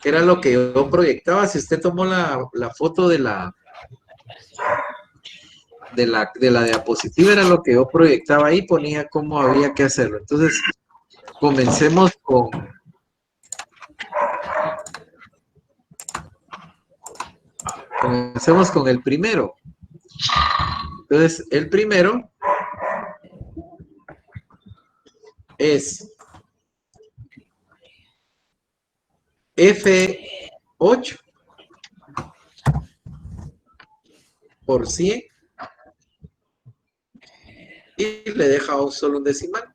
Que era lo que yo proyectaba. Si usted tomó la foto de la diapositiva, era lo que yo proyectaba ahí, ponía cómo había que hacerlo. Entonces, comencemos con el primero. Entonces, el primero es F8 por 100 y le deja solo un decimal.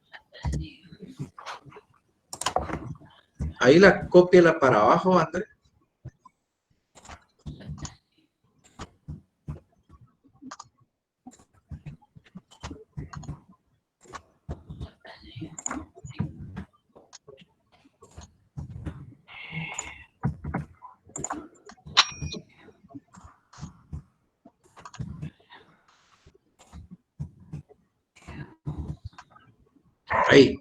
Ahí la cópiala para abajo, André. Ahí.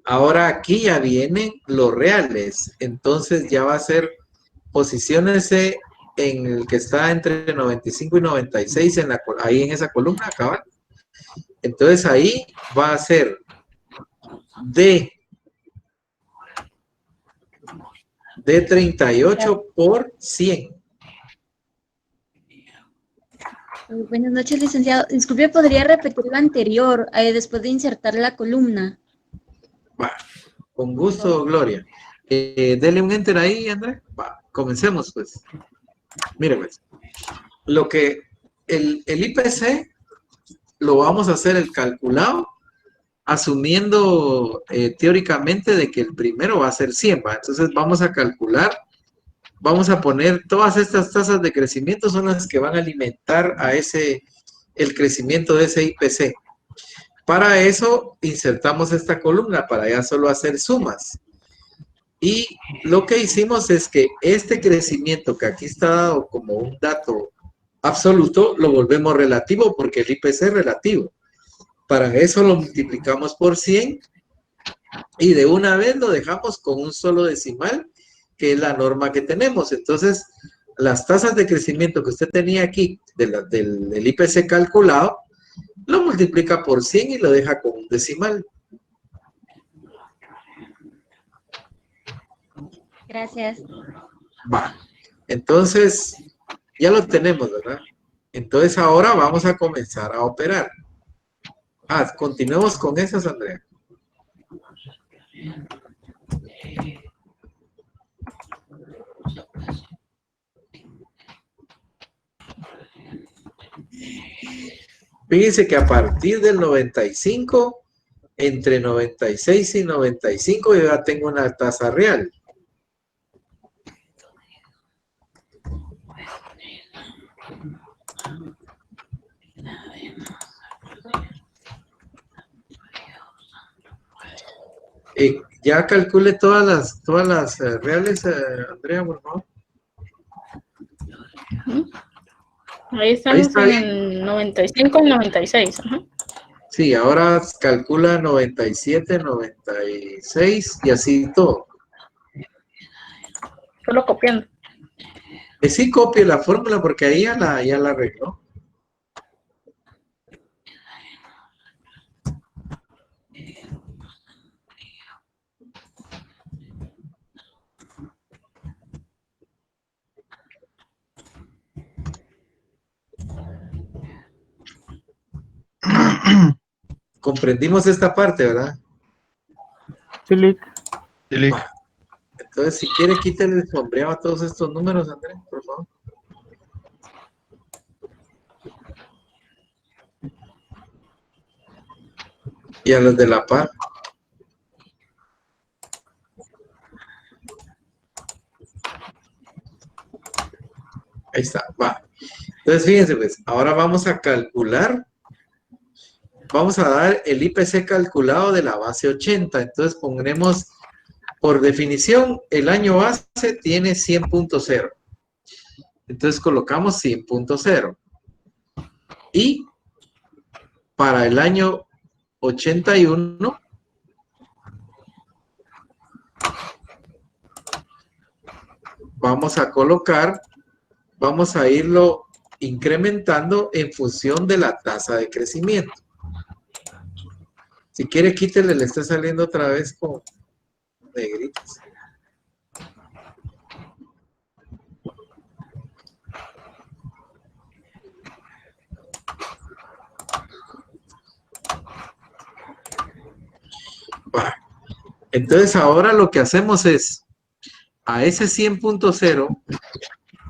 Ahora aquí ya vienen los reales. Entonces ya va a ser, posiciónese en el que está entre 95 y 96, ahí en esa columna, cabal. Entonces ahí va a ser D 38 por 100. Buenas noches, licenciado. Disculpe, ¿podría repetir lo anterior después de insertar la columna? Va, con gusto, Gloria. Dele un enter ahí, Andrés. Va, comencemos, pues. Mire, pues. Lo que el IPC lo vamos a hacer el calculado, asumiendo teóricamente de que el primero va a ser 100, ¿va? Entonces vamos a calcular, vamos a poner todas estas tasas de crecimiento son las que van a alimentar a el crecimiento de ese IPC. Para eso insertamos esta columna para ya solo hacer sumas. Y lo que hicimos es que este crecimiento que aquí está dado como un dato absoluto, lo volvemos relativo porque el IPC es relativo. Para eso lo multiplicamos por 100 y de una vez lo dejamos con un solo decimal, que es la norma que tenemos. Entonces, las tasas de crecimiento que usted tenía aquí del IPC calculado, lo multiplica por 100 y lo deja con un decimal. Gracias. Va. Entonces, ya lo tenemos, ¿verdad? Entonces, ahora vamos a comenzar a operar. Continuemos con esas, Andrea. Fíjense que a partir del 95, entre 96 y 95, yo ya tengo una tasa real. Ya calcule todas las reales, Andrea, por favor. Ahí estamos en 95 y 96. Sí, ahora calcula 97, 96 y así todo. Solo copiando. Sí, copie la fórmula porque ahí ya la arregló. Comprendimos esta parte, ¿verdad? Sí, Lick. Entonces, si quiere, quítale el sombreado a todos estos números, Andrés, por favor. Y a los de la par. Ahí está, va. Entonces, fíjense, pues, ahora vamos a calcular vamos a dar el IPC calculado de la base 80. Entonces pondremos, por definición, el año base tiene 100.0. Entonces colocamos 100.0. Y para el año 81, vamos a colocar, vamos a irlo incrementando en función de la tasa de crecimiento. Si quiere, quítele, le está saliendo otra vez con negritas. Entonces ahora lo que hacemos es, a ese 100.0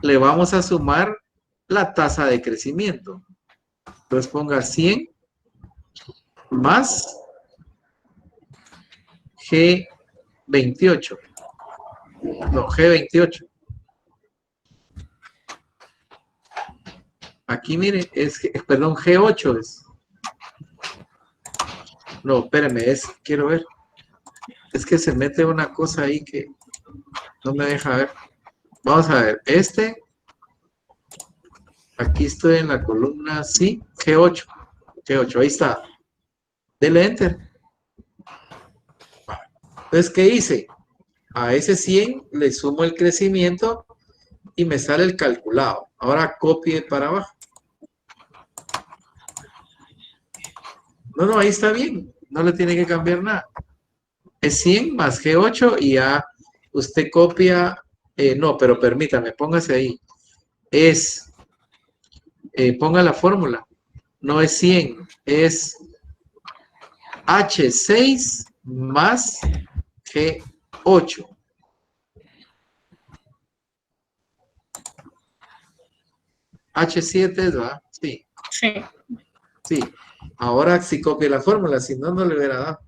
le vamos a sumar la tasa de crecimiento. Entonces ponga 100 más G28. No, G28. Aquí mire, perdón, G8 es. No, espérame, quiero ver. Es que se mete una cosa ahí que no me deja ver. Vamos a ver, aquí estoy en la columna, sí, G8. G8, ahí está. Dele Enter. Entonces, ¿qué hice? A ese 100 le sumo el crecimiento y me sale el calculado. Ahora copie para abajo. No, ahí está bien. No le tiene que cambiar nada. Es 100 más G8 y ya usted copia. No, pero permítame, póngase ahí. Ponga la fórmula. No es 100, es H6 más G8. H7, ¿verdad? Sí. Sí. Sí. Ahora sí copie la fórmula, si no, no le hubiera dado.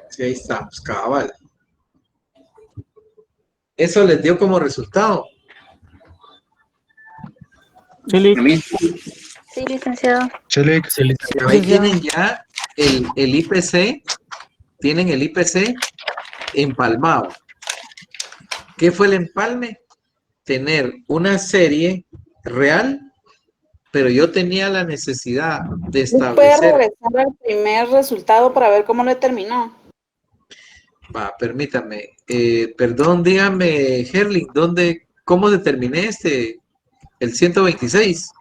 Sí, ahí estamos, cabal. Eso les dio como resultado. Sí, licenciado. Ahí tienen ya el IPC, tienen el IPC empalmado. ¿Qué fue el empalme? Tener una serie real, pero yo tenía la necesidad de establecer. ¿Puede regresar al primer resultado para ver cómo lo terminó? Va, permítame. Perdón, dígame, Herling, ¿cómo determiné el 126?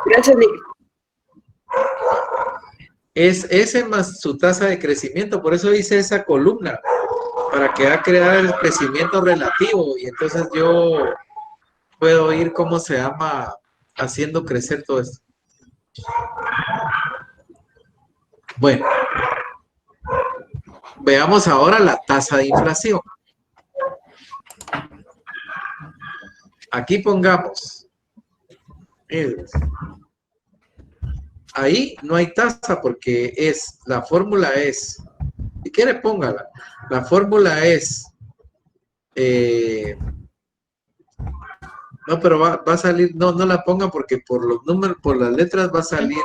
Gracias, Nick. Es ese más su tasa de crecimiento, por eso hice esa columna, para que haga crear el crecimiento relativo, y entonces yo puedo ir, ¿cómo se llama?, haciendo crecer todo esto. Bueno, veamos ahora la tasa de inflación. Aquí pongamos, ahí no hay tasa porque la fórmula es, si quiere póngala, la fórmula es, no, pero va a salir, no la ponga porque por los números, por las letras va a salir,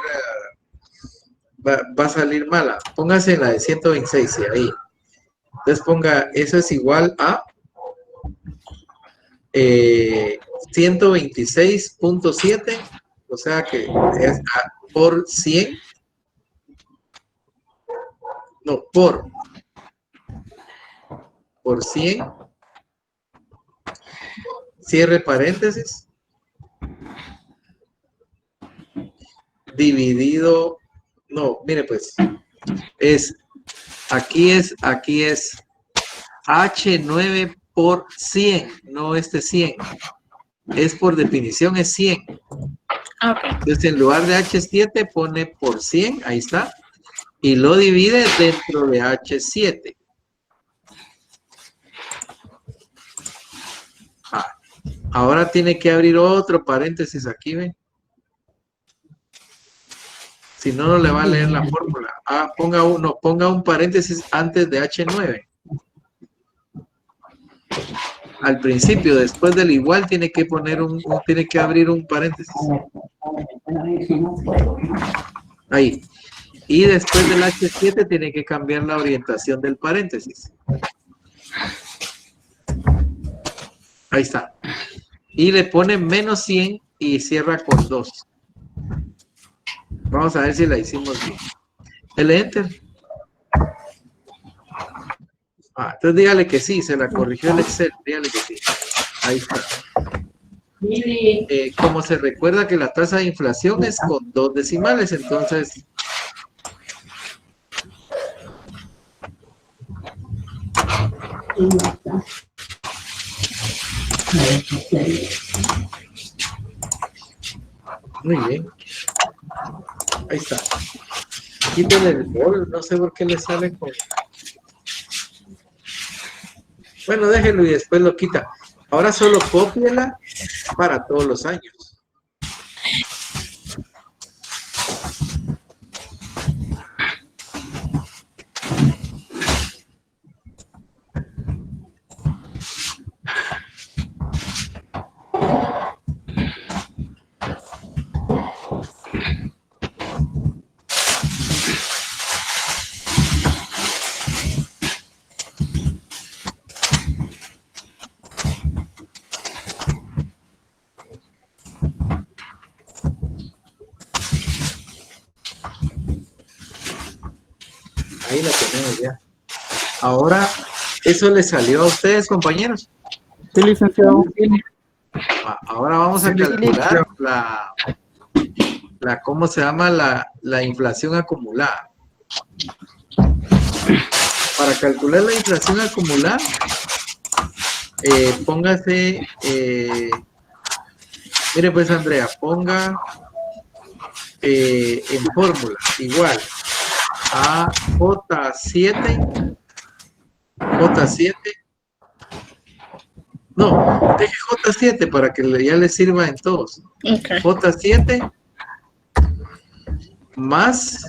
va a salir mala. Póngase la de 126, y ahí. Entonces ponga, eso es igual a 126.7, o sea que es por 100, no, por 100 cierre paréntesis, dividido, no, mire pues, aquí es H9 por 100, no 100, es por definición es 100. Okay. Entonces en lugar de H7 pone por 100, ahí está, y lo divide dentro de H7. Ahora tiene que abrir otro paréntesis aquí, ¿ven? Si no, no le va a leer la fórmula. Ponga un paréntesis antes de H9. Al principio, después del igual, tiene que poner tiene que abrir un paréntesis. Ahí. Y después del H7 tiene que cambiar la orientación del paréntesis. Ahí está. Y le pone menos 100 y cierra con 2. Vamos a ver si la hicimos bien. El Enter. Entonces dígale que sí, se la corrigió el Excel. Dígale que sí. Ahí está. Como se recuerda que la tasa de inflación es con 2 decimales, entonces... Muy bien. Ahí está. Quítale el bol, no sé por qué le sale con... Bueno, déjelo y después lo quita. Ahora solo cópiela para todos los años. Ahí la tenemos ya. Ahora, ¿eso le salió a ustedes, compañeros? Sí, licenciado. Ahora vamos a calcular ¿cómo se llama? La inflación acumulada. Para calcular la inflación acumulada, póngase, mire pues Andrea, ponga en fórmula, igual a J7, no, deje J7 para que ya le sirva en todos. Okay. J7 más,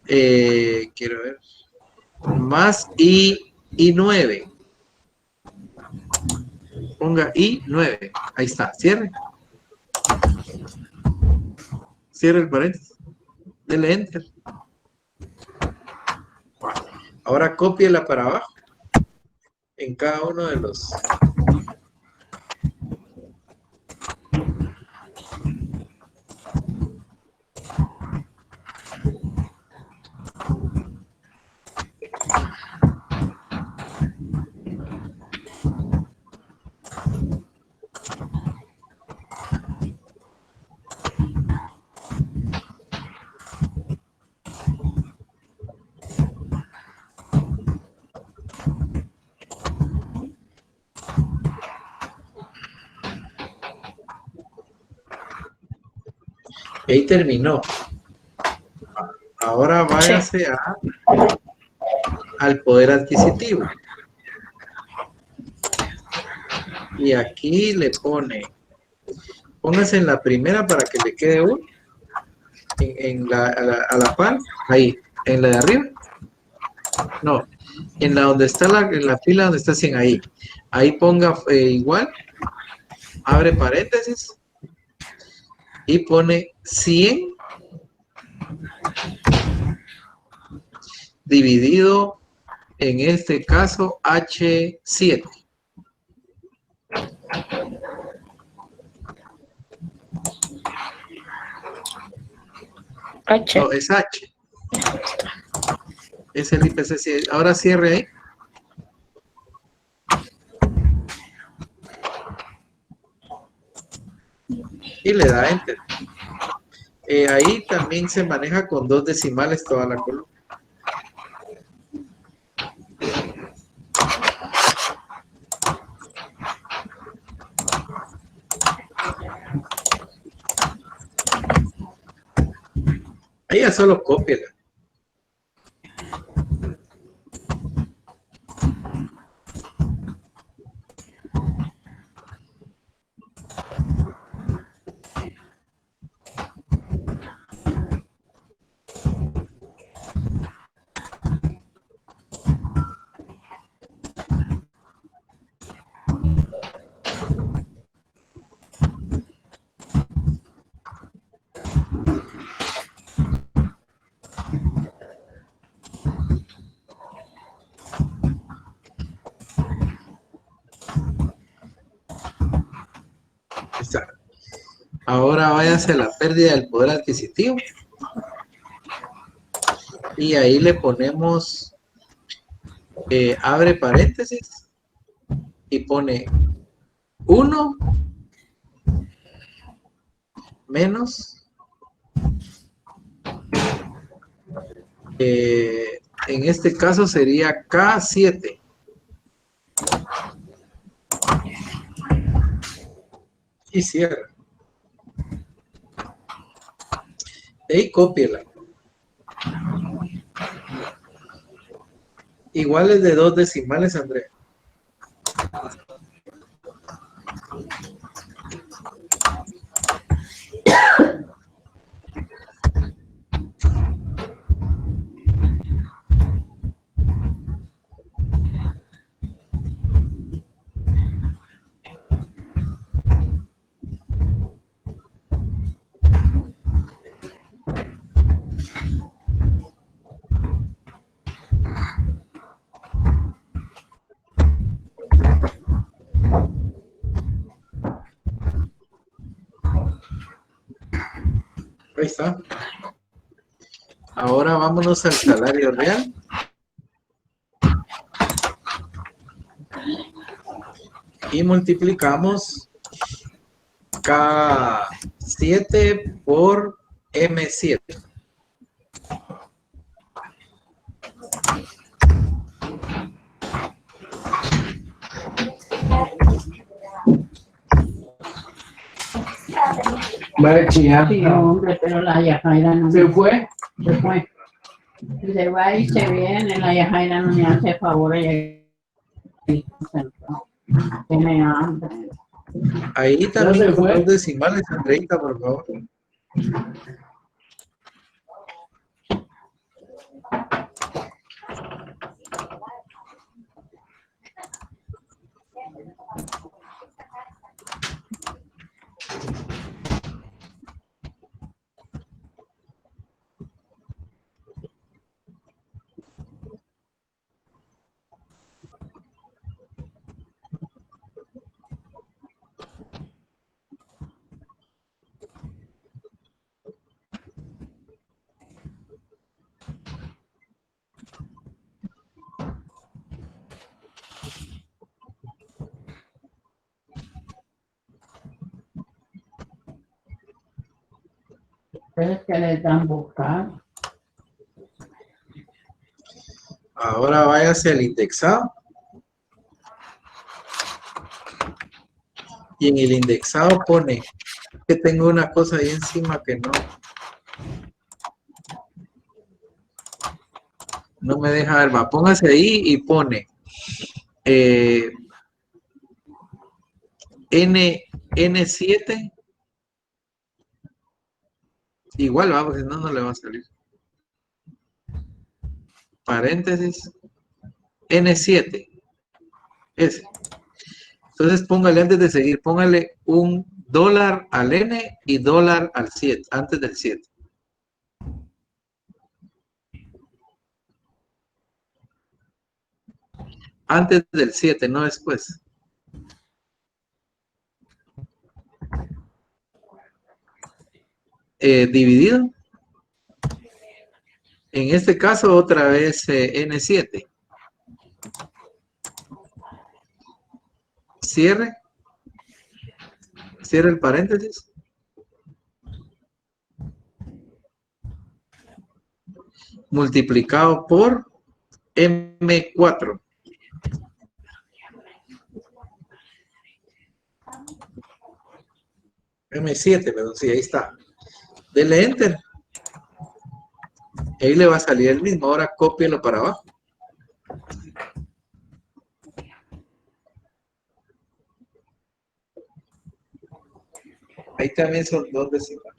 quiero ver, más I9. Ponga I9, ahí está, cierre. Cierre el paréntesis. Dele Enter. Ahora cópiela para abajo. En cada uno de los... Ahí terminó. Ahora váyase al poder adquisitivo. Y aquí le pone, póngase en la primera para que le quede uno. A la par, ahí, en la de arriba. No, en la donde está en la fila donde está 100, ahí. Ahí ponga igual, abre paréntesis. Y pone 100 dividido, en este caso, H7. H. No, es H. Es el IPC. Ahora cierre ahí. y le da Enter. Ahí también se maneja con 2 decimales toda la columna. Ella solo cópiala. Está. Ahora váyase a la pérdida del poder adquisitivo. Y ahí le ponemos, abre paréntesis y pone 1 menos, en este caso sería K7. Y cierra. Y cópiela. Iguales de 2 decimales, Andrea. Ahí está. Ahora vámonos al salario real. Y multiplicamos K7 por M7. Sí, hombre, pero la Yajaira no se fue. Se fue. Se va y se viene. La Yajaira no me hace favor. Tiene hambre. Ahí también con 2 decimales, Andreita, por favor. Ustedes que les dan buscar. Ahora váyase al indexado. Y en el indexado pone que tengo una cosa ahí encima que no me deja ver. Va, póngase ahí y pone N7. Igual va, porque no le va a salir. Paréntesis. N7. Ese. Entonces póngale, antes de seguir, póngale un $, al N y $, al 7, antes del 7. Antes del 7, no después. Dividido. En este caso, otra vez N7. Cierre. Cierre el paréntesis. multiplicado por M4. M7, perdón, sí, ahí está. Dele Enter. Ahí le va a salir el mismo. Ahora cópielo para abajo. Ahí también son 2 decimales.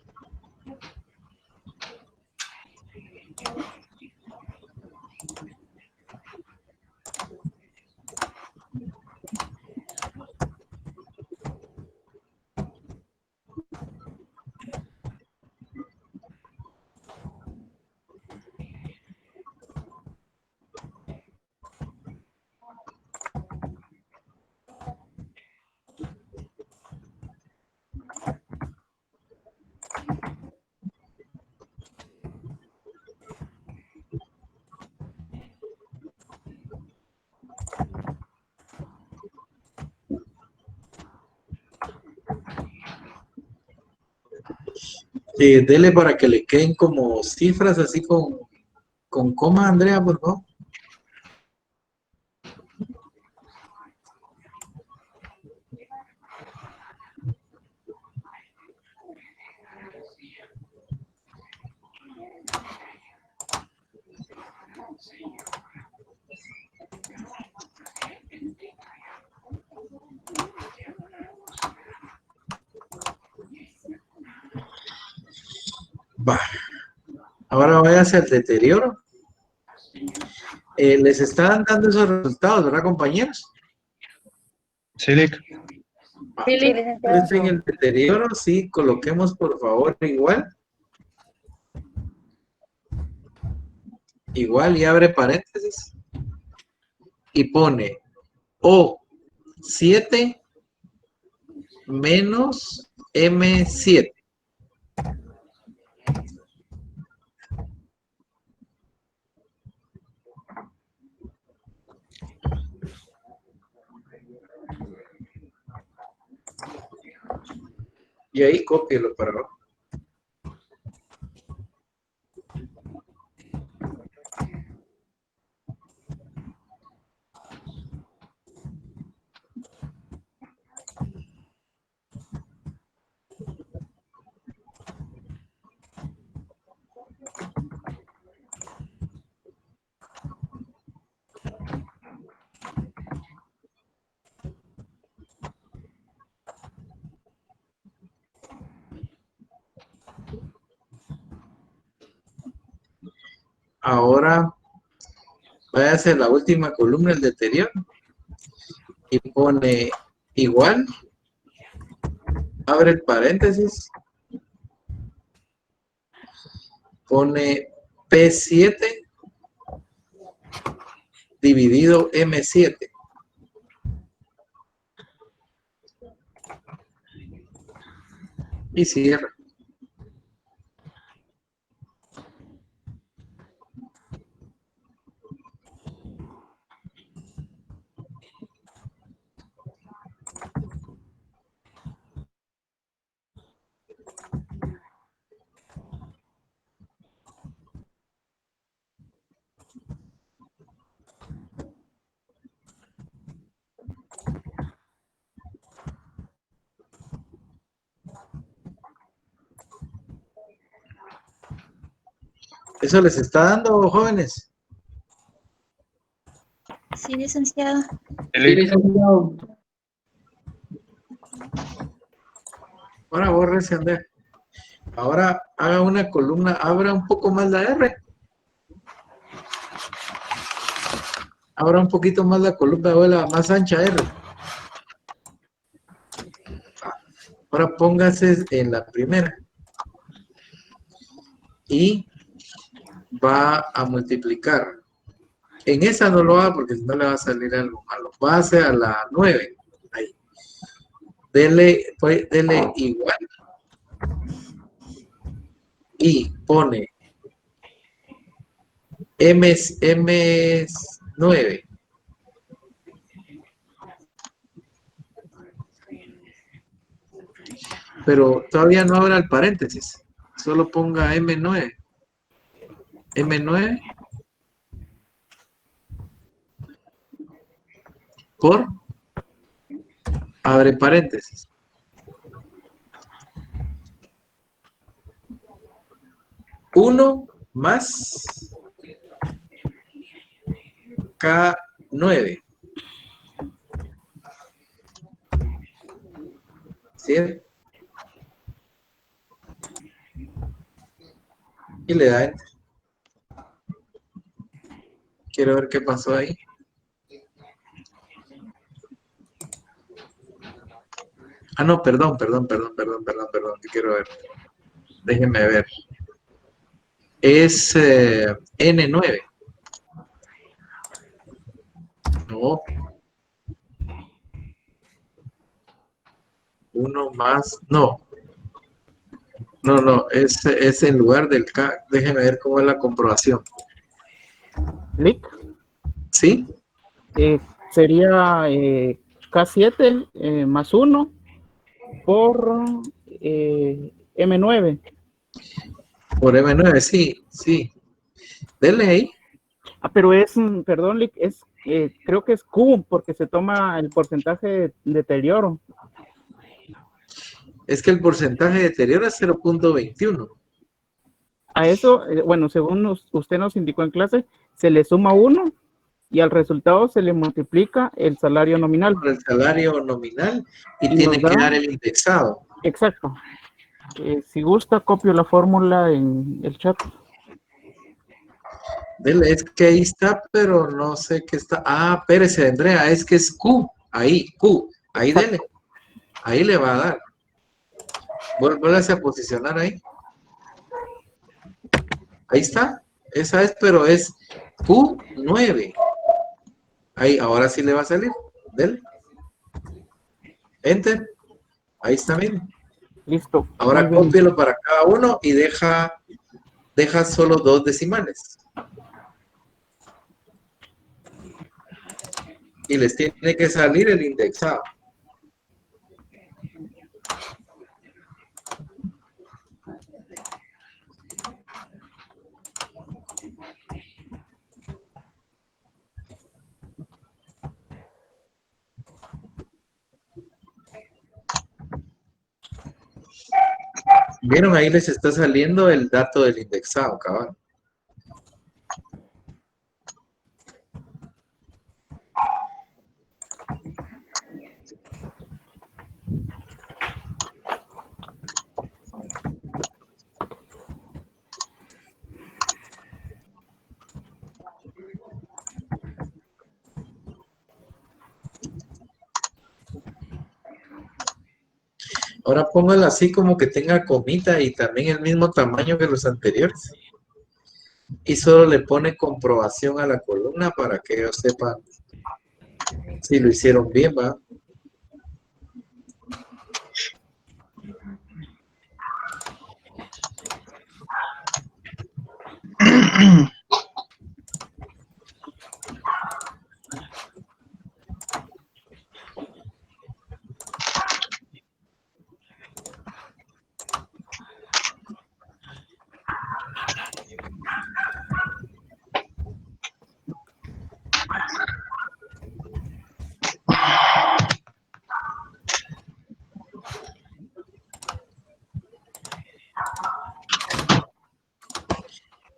Dele para que le queden como cifras así con coma, Andrea, por favor. Va. Ahora váyase al deterioro. Les están dando esos resultados, ¿verdad, compañeros? Sí, Lick. Entonces, en el deterioro, sí, coloquemos por favor igual. Igual y abre paréntesis. Y pone O7 menos M7. Y ahí cópielo para abajo. Ahora vaya a hacer la última columna, el deterioro, y pone igual, abre el paréntesis, pone P7 dividido M7. Y cierra. ¿Eso les está dando, jóvenes? Sí, licenciado. Sí, licenciado. Ahora bórrese, Andrea. Ahora haga una columna, abra un poco más la R. Abra un poquito más la columna, o la más ancha R. Ahora póngase en la primera. Y va a multiplicar. En esa no lo haga porque si no le va a salir algo malo. Va a hacer a la 9. Ahí. Dele igual. Y pone M9. Pero todavía no abra el paréntesis. Solo ponga M9. M9 por, abre paréntesis, 1 más K9. ¿Cierto? Y le da enter. Quiero ver qué pasó ahí. Ah, no, perdón. Quiero ver. Déjenme ver. Es N9. No. 1 más, no. No, es en lugar del K. Déjenme ver cómo es la comprobación. Lick. ¿Sí? Sería K7 más 1 por M9. Por M9, sí. Dele ahí. Ah, pero es, perdón, Lick, es, creo que es Q, porque se toma el porcentaje de deterioro. Es que el porcentaje de deterioro es 0.21. A eso, bueno, según usted nos indicó en clase, se le suma 1 y al resultado se le multiplica el salario nominal. El salario nominal y tiene que dar el indexado. Exacto. Si gusta, copio la fórmula en el chat. Dele, es que ahí está, pero no sé qué está. Ah, espérese, Andrea, es que es Q. Ahí, Q. Ahí dele. Ahí le va a dar. Vuélvase a posicionar ahí. Ahí está. Esa es, pero es Q9. Ahí, ahora sí le va a salir. Dele. Enter. Ahí está, miren. Listo. Ahora cópielo para cada uno y deja solo 2 decimales. Y les tiene que salir el indexado. ¿Vieron? Ahí les está saliendo el dato del indexado, cabal. Ahora póngalo así como que tenga comita y también el mismo tamaño que los anteriores. Y solo le pone comprobación a la columna para que ellos sepan si lo hicieron bien, ¿va?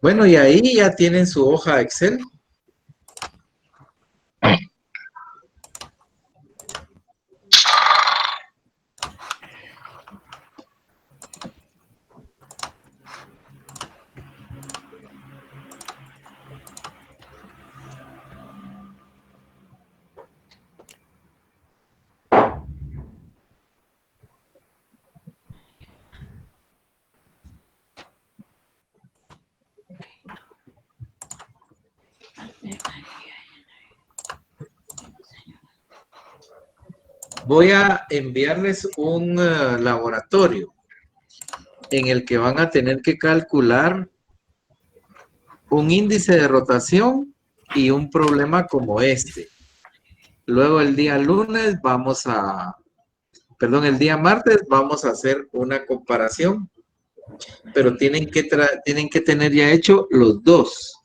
Bueno, y ahí ya tienen su hoja Excel. Voy a enviarles un laboratorio en el que van a tener que calcular un índice de rotación y un problema como este. Luego el día lunes el día martes vamos a hacer una comparación Pero tienen que tener ya hecho los dos.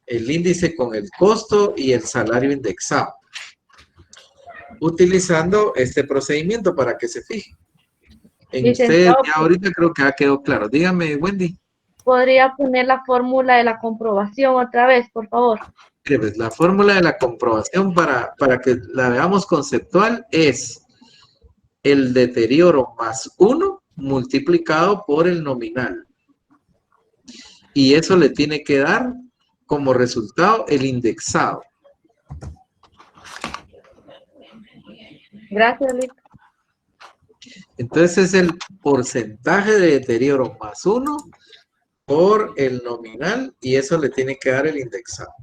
El índice con el costo y el salario indexado. Utilizando este procedimiento para que se fijen. En ustedes ya ahorita creo que ha quedado claro. Dígame, Wendy. ¿Podría poner la fórmula de la comprobación otra vez, por favor? Pues la fórmula de la comprobación para que la veamos conceptual es el deterioro más 1 multiplicado por el nominal. Y eso le tiene que dar como resultado el indexado. Gracias, Lick. Entonces es el porcentaje de deterioro más 1 por el nominal y eso le tiene que dar el indexado.